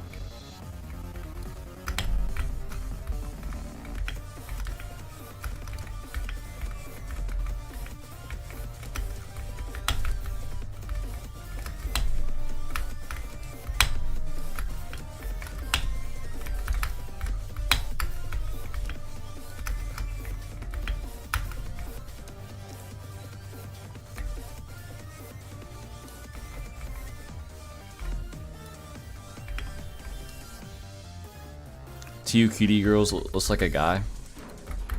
ToQD girls looks like a guy.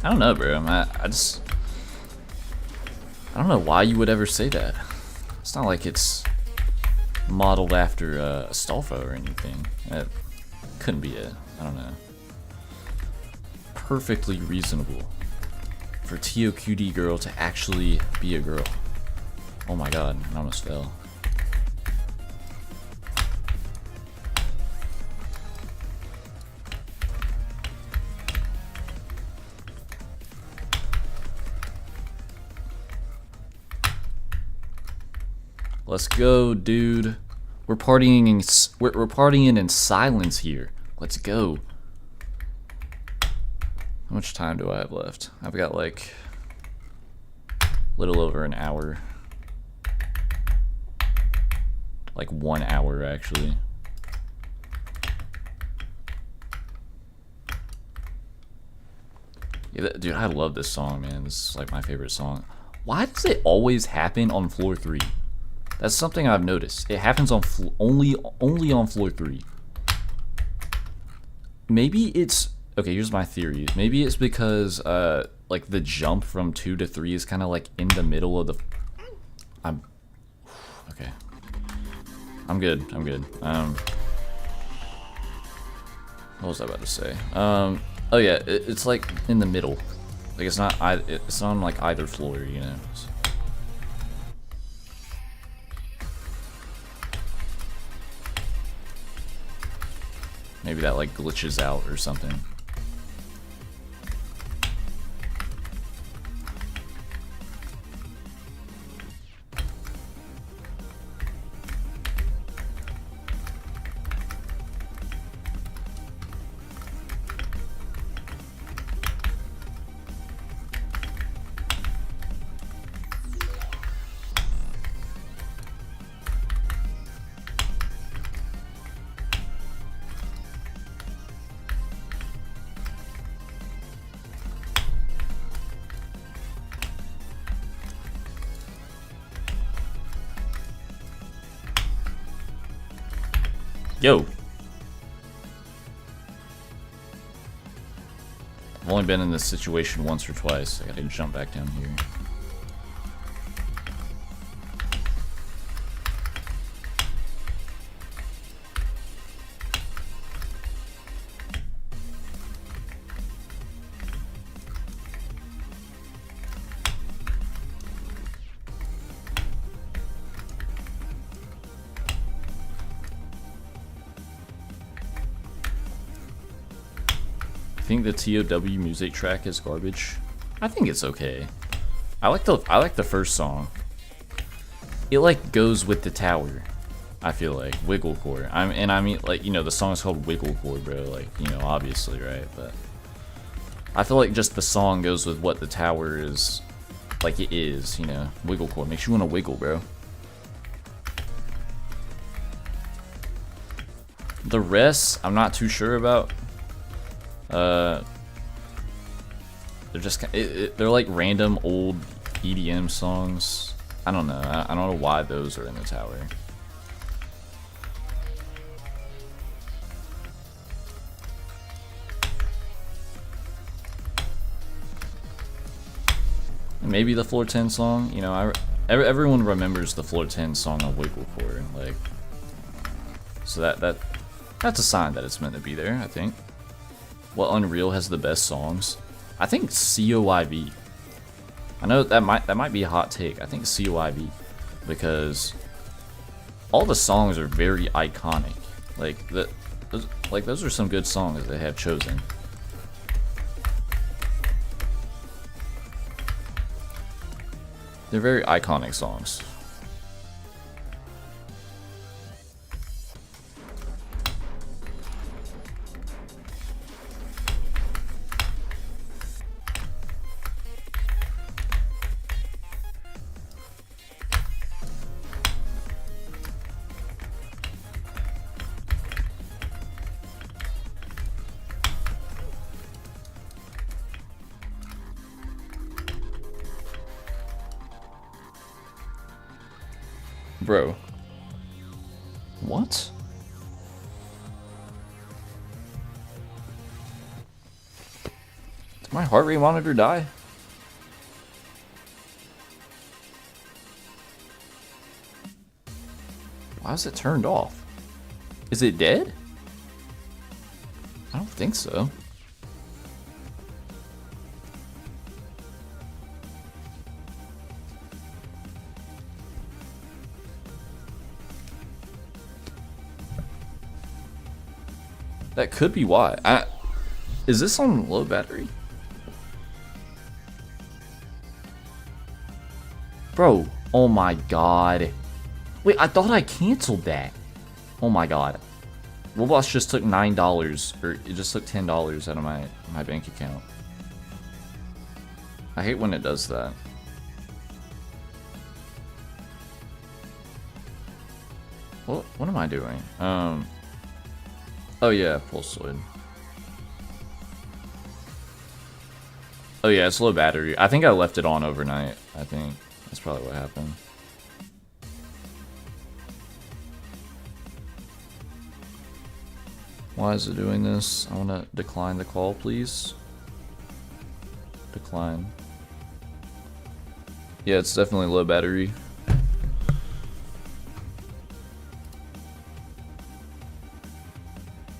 I don't know, bro. I don't know why you would ever say that. It's not like it's modeled after Astolfo or anything. That couldn't be it. I don't know. Perfectly reasonable for ToQD girl to actually be a girl. Oh my god, I almost fell. Let's go, dude. We're partying in silence here. Let's go. How much time do I have left? I've got like a little over an hour. Like 1 hour actually. Yeah, dude, I love this song, man. This is like my favorite song. Why does it always happen on floor 3? That's something I've noticed. It happens on only on floor 3. Maybe it's okay. Here's my theory. Maybe it's because like the jump from 2 to 3 is kind of like in the middle of the. I'm okay. I'm good. I'm good. What was I about to say? Oh yeah, it's like in the middle. Like it's not on like either floor, you know. So. Maybe that like glitches out or something. Yo. I've only been in this situation once or twice. I gotta jump back down here. think the ToW music track is garbage. I think it's okay. I like the first song. It like goes with the tower. I feel like Wiggle Core. I mean like, you know, the song is called Wiggle Core, bro. Like, you know, obviously, right? But I feel like just the song goes with what the tower is. Like it is, you know. Wiggle Core makes you want to wiggle, bro. The rest, I'm not too sure about. They're just they're like random old EDM songs. I don't know. I don't know why those are in the tower. Maybe the floor 10 song. You know, everyone remembers the floor 10 song on Wiggle Core. Like, so that's a sign that it's meant to be there, I think. What Unreal has the best songs? I think coiv. I know that might be a hot take. I think coiv, because all the songs are very iconic. Like those are some good songs they have chosen. They're very iconic songs. Bro. What? Did my heart rate monitor die? Why is it turned off? Is it dead? I don't think so. That could be why. Is this on low battery? Bro, oh my god. Wait, I thought I canceled that. Oh my god. Roblox just took $9, or it just took $10 out of my bank account. I hate when it does that. What am I doing? Oh yeah, pulsoid. Oh yeah, it's low battery. I think I left it on overnight. I think that's probably what happened. Why is it doing this? I want to decline the call, please. Decline. Yeah, it's definitely low battery.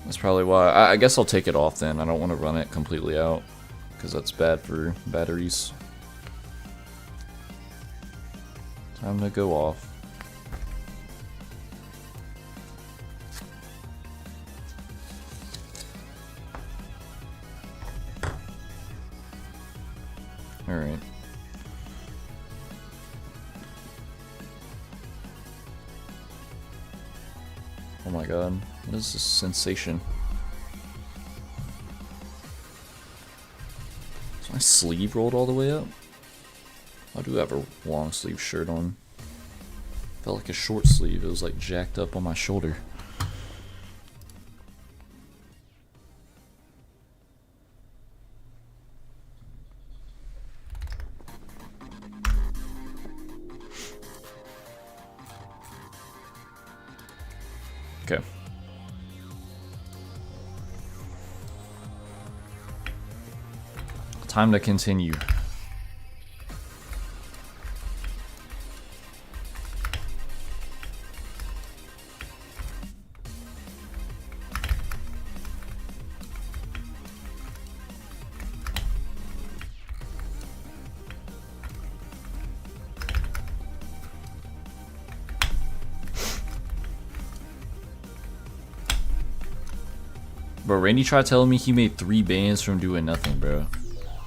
That's probably why. I guess I'll take it off then. I don't want to run it completely out, because that's bad for batteries. Time to go off. Alright. Oh my god. What is this sensation? Is my sleeve rolled all the way up? I do have a long sleeve shirt on. Felt like a short sleeve. It was like jacked up on my shoulder. Okay. Time to continue. Bro, Randy tried telling me he made 3 bans from doing nothing, bro.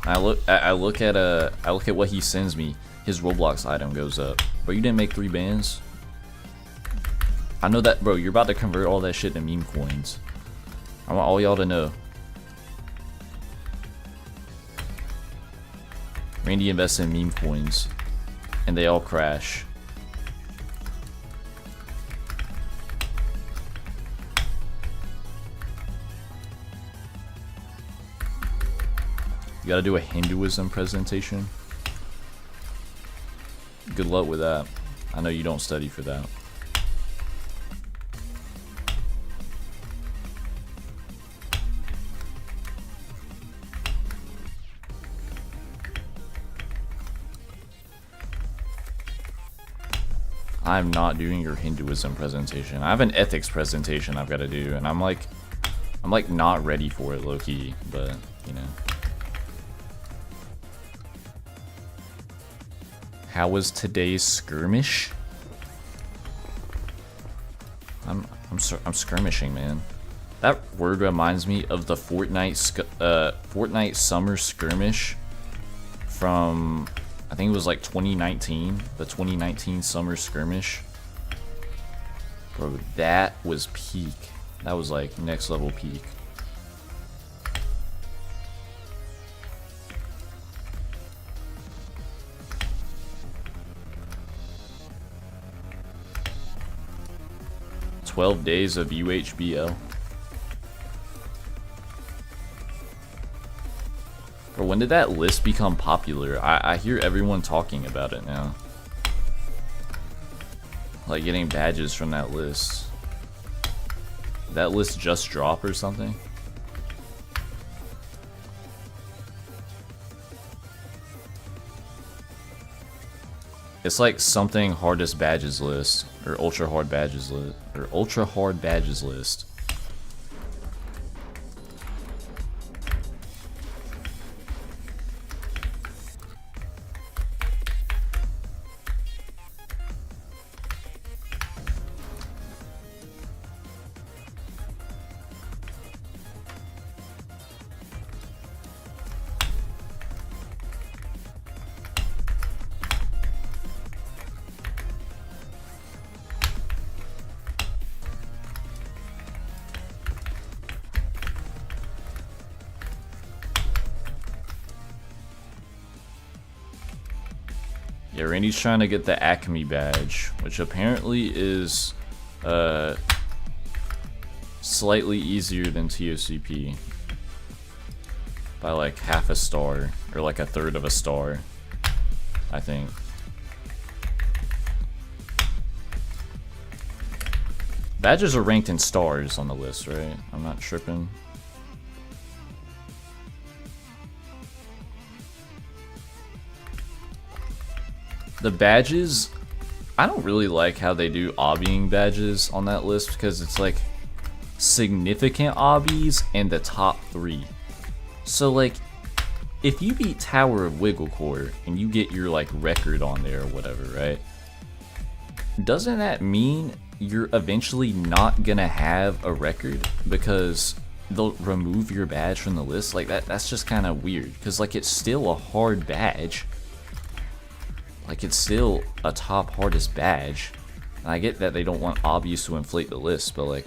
I look at what he sends me. His Roblox item goes up. But you didn't make 3 bans? I know that, bro. You're about to convert all that shit to meme coins. I want all y'all to know. Randy invests in meme coins, and they all crash. You gotta do a Hinduism presentation. Good luck with that. I know you don't study for that. I'm not doing your Hinduism presentation. I have an ethics presentation I've got to do, and I'm like not ready for it, low-key, but you know. How was today's skirmish? I'm skirmishing, man. That word reminds me of the Fortnite summer skirmish from, I think it was like 2019, the 2019 summer skirmish. Bro, that was peak. That was like next level peak. "12 days of UHBL." Bro, when did that list become popular? I hear everyone talking about it now. Like getting badges from that list. Did that list just drop or something? It's like something hardest badges list, or ultra hard badges list, or ultra hard badges list. Yeah, Randy's trying to get the Acme badge, which apparently is slightly easier than TOCP by like half a star, or like a third of a star, I think. Badges are ranked in stars on the list, right? I'm not tripping. The badges, I don't really like how they do obbying badges on that list, because it's like significant obbies and the top 3. So like, if you beat Tower of Wigglecore and you get your like record on there or whatever, right? Doesn't that mean you're eventually not gonna have a record because they'll remove your badge from the list? Like that's just kind of weird, because like it's still a hard badge. Like, it's still a top hardest badge. And I get that they don't want obbies to inflate the list, but like,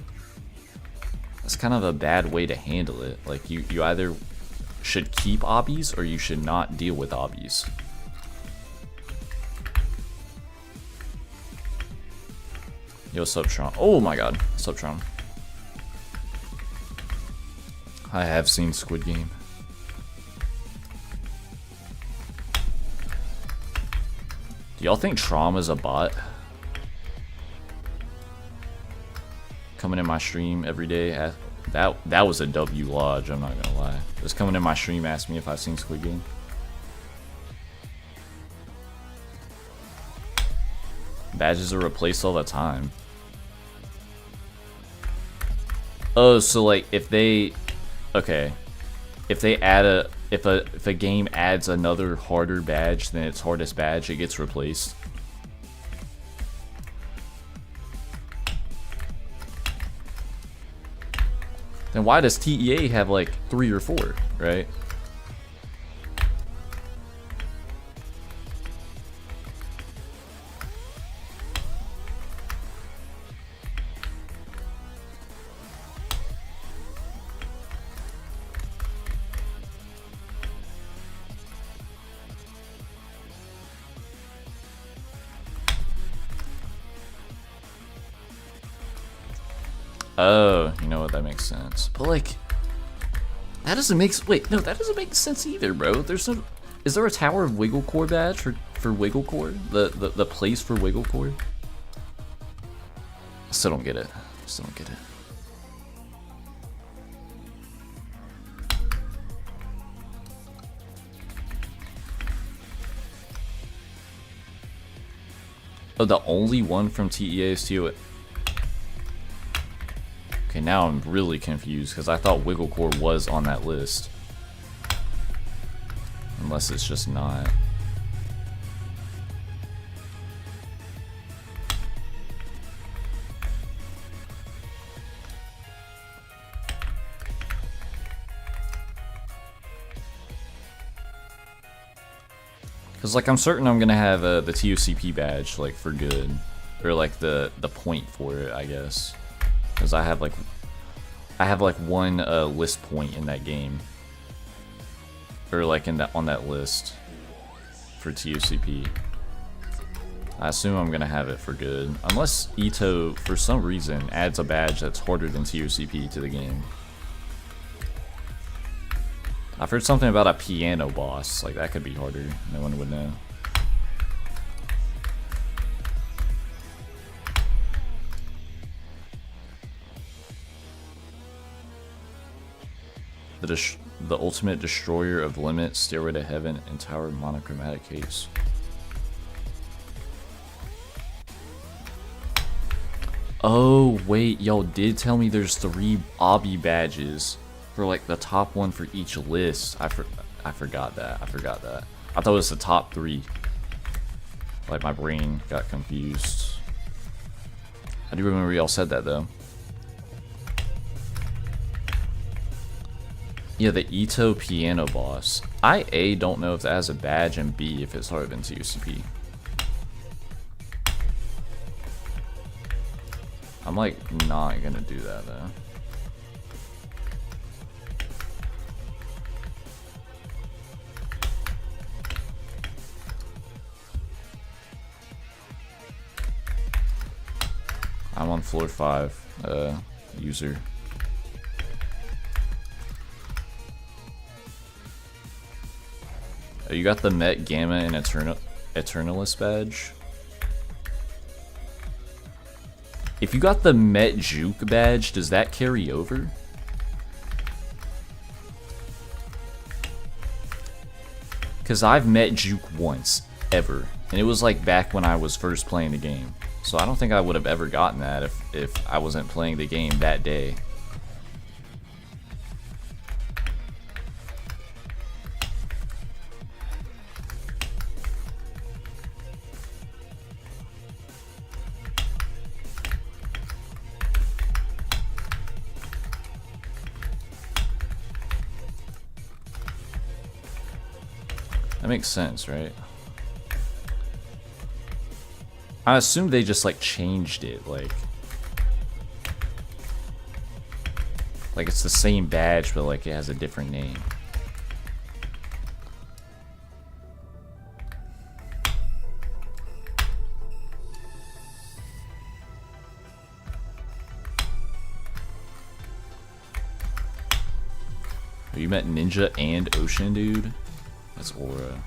that's kind of a bad way to handle it. Like, you either should keep obbies or you should not deal with obbies. Yo, sup, Tron? Oh my god, sup, Tron? I have seen Squid Game. Y'all think Trauma's a bot? Coming in my stream every day. That was a W lodge, I'm not gonna lie. Just coming in my stream, asked me if I've seen Squid Game. Badges are replaced all the time. Oh, so like if they, okay, if they add if a game adds another harder badge than its hardest badge, it gets replaced. then why does TEA have like 3 or 4, right? Oh, you know what, that makes sense. But like, that doesn't make, wait, no, that doesn't make sense either, bro. There's no, is there a Tower of Wiggle Core badge for Wiggle Core? The place for Wiggle Core? Still don't get it. Still don't get it. Oh, the only one from TEA is TOA. Okay, now I'm really confused because I thought Wiggle Core was on that list. Unless it's just not. Because like I'm certain I'm gonna have the TOCP badge like for good, or like the point for it, I guess. Because I have like one list point in that game, or like in that on that list for TOCP. I assume I'm gonna have it for good, unless jtoh for some reason adds a badge that's harder than TOCP to the game. I've heard something about a piano boss, like that could be harder. No one would know. The ultimate destroyer of limits, stairway to heaven, and tower monochromatic case. Oh wait, y'all did tell me there's 3 obby badges for like the top one for each list. I forgot that. I thought it was the top 3. Like my brain got confused. I do remember y'all said that though. Yeah, the jtoh piano boss. I A, don't know if that has a badge, and B, if it's harder than TOCP. I'm like not gonna do that though. I'm on floor 5, user. Oh, you got the Met, Gamma, and Eternalist badge? If you got the Met Juke badge, does that carry over? Because I've met Juke once, ever. And it was like back when I was first playing the game. So I don't think I would have ever gotten that if I wasn't playing the game that day. That makes sense, right? I assume they just like changed it, like it's the same badge, but like it has a different name. Oh, you met Ninja and Ocean, dude? That's Aura.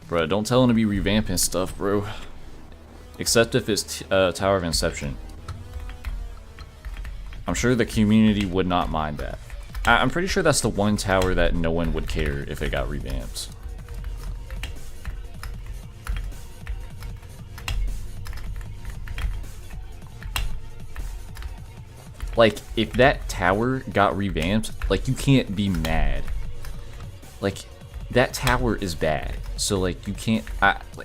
Bro, don't tell him to be revamping stuff, bro. Except if it's Tower of Inception. I'm sure the community would not mind that. I'm pretty sure that's the one tower that no one would care if it got revamped. Like, if that tower got revamped, like, you can't be mad. Like, that tower is bad. So, like, you can't...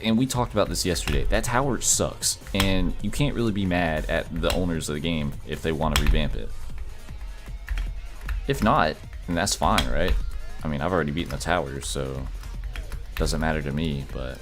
and we talked about this yesterday. That tower sucks. And you can't really be mad at the owners of the game if they want to revamp it. If not, then that's fine, right? I mean, I've already beaten the tower, so... it doesn't matter to me, but...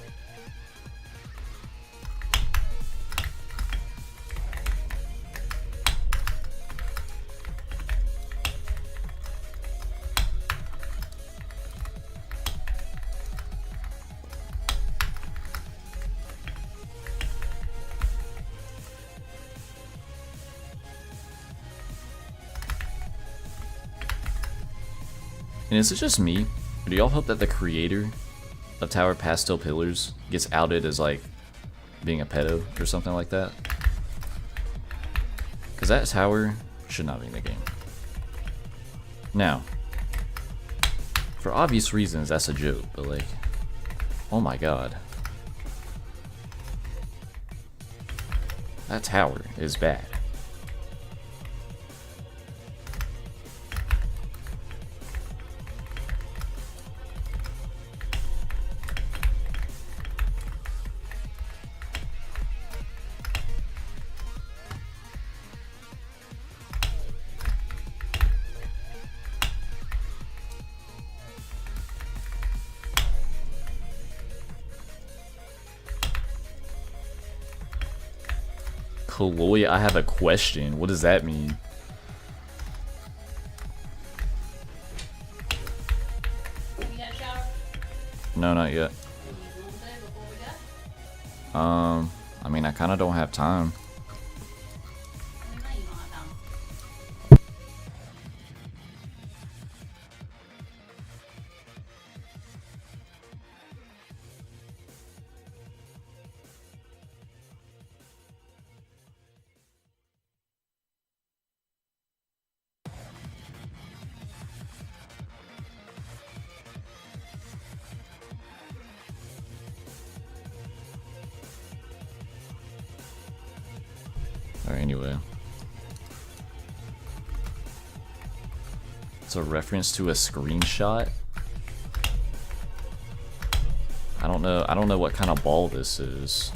And is it just me, or do y'all hope that the creator of Tower Pastel Pillars gets outed as, like, being a pedo or something like that? Because that tower should not be in the game. Now, for obvious reasons, that's a joke, but, like, oh my god. That tower is bad. Kaloy, I have a question. What does that mean? You got a shower? No, not yet. I mean, I kind of don't have time. Alright, anyway. It's a reference to a screenshot. I don't know what kind of ball this is.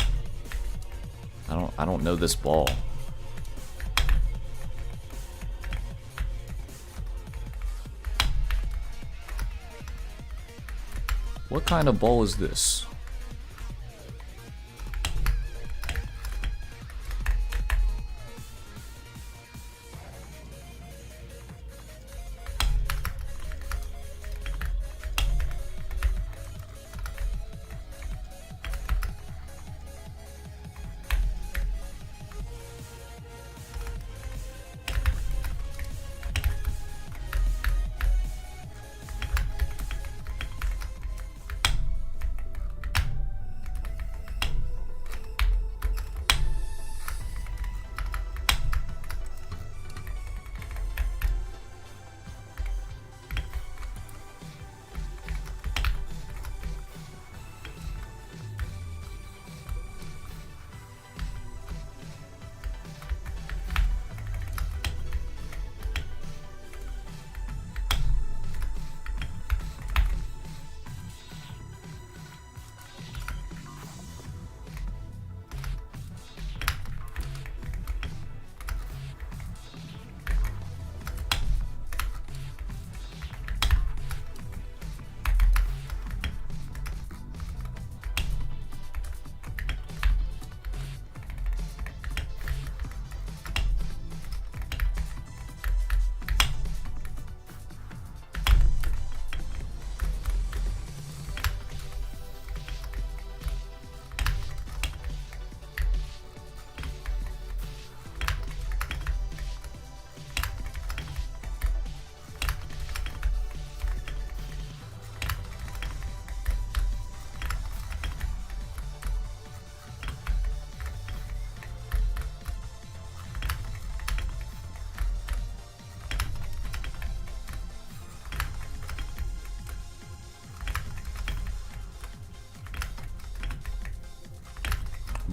I don't know this ball. What kind of ball is this?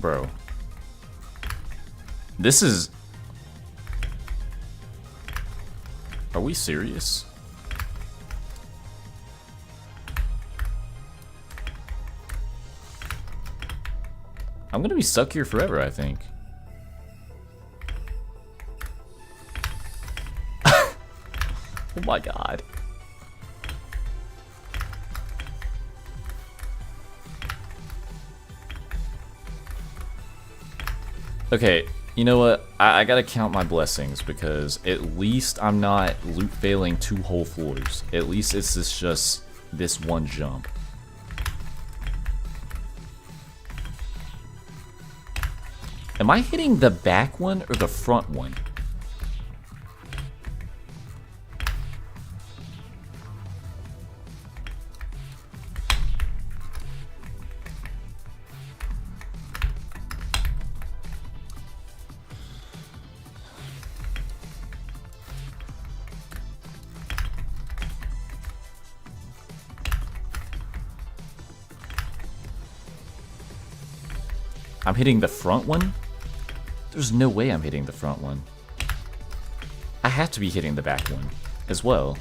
Bro. This is... Are we serious? I'm gonna be stuck here forever, I think. Oh my god. Okay, you know what? I gotta count my blessings because at least I'm not loot failing 2 whole floors. At least it's just this one jump. Am I hitting the back one or the front one? I'm hitting the front one? There's no way I'm hitting the front one. I have to be hitting the back one as well.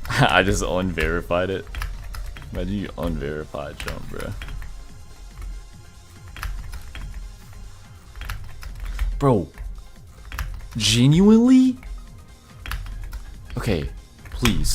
I just unverified it. Imagine you unverified jump, bro. Bro, genuinely? Okay, please.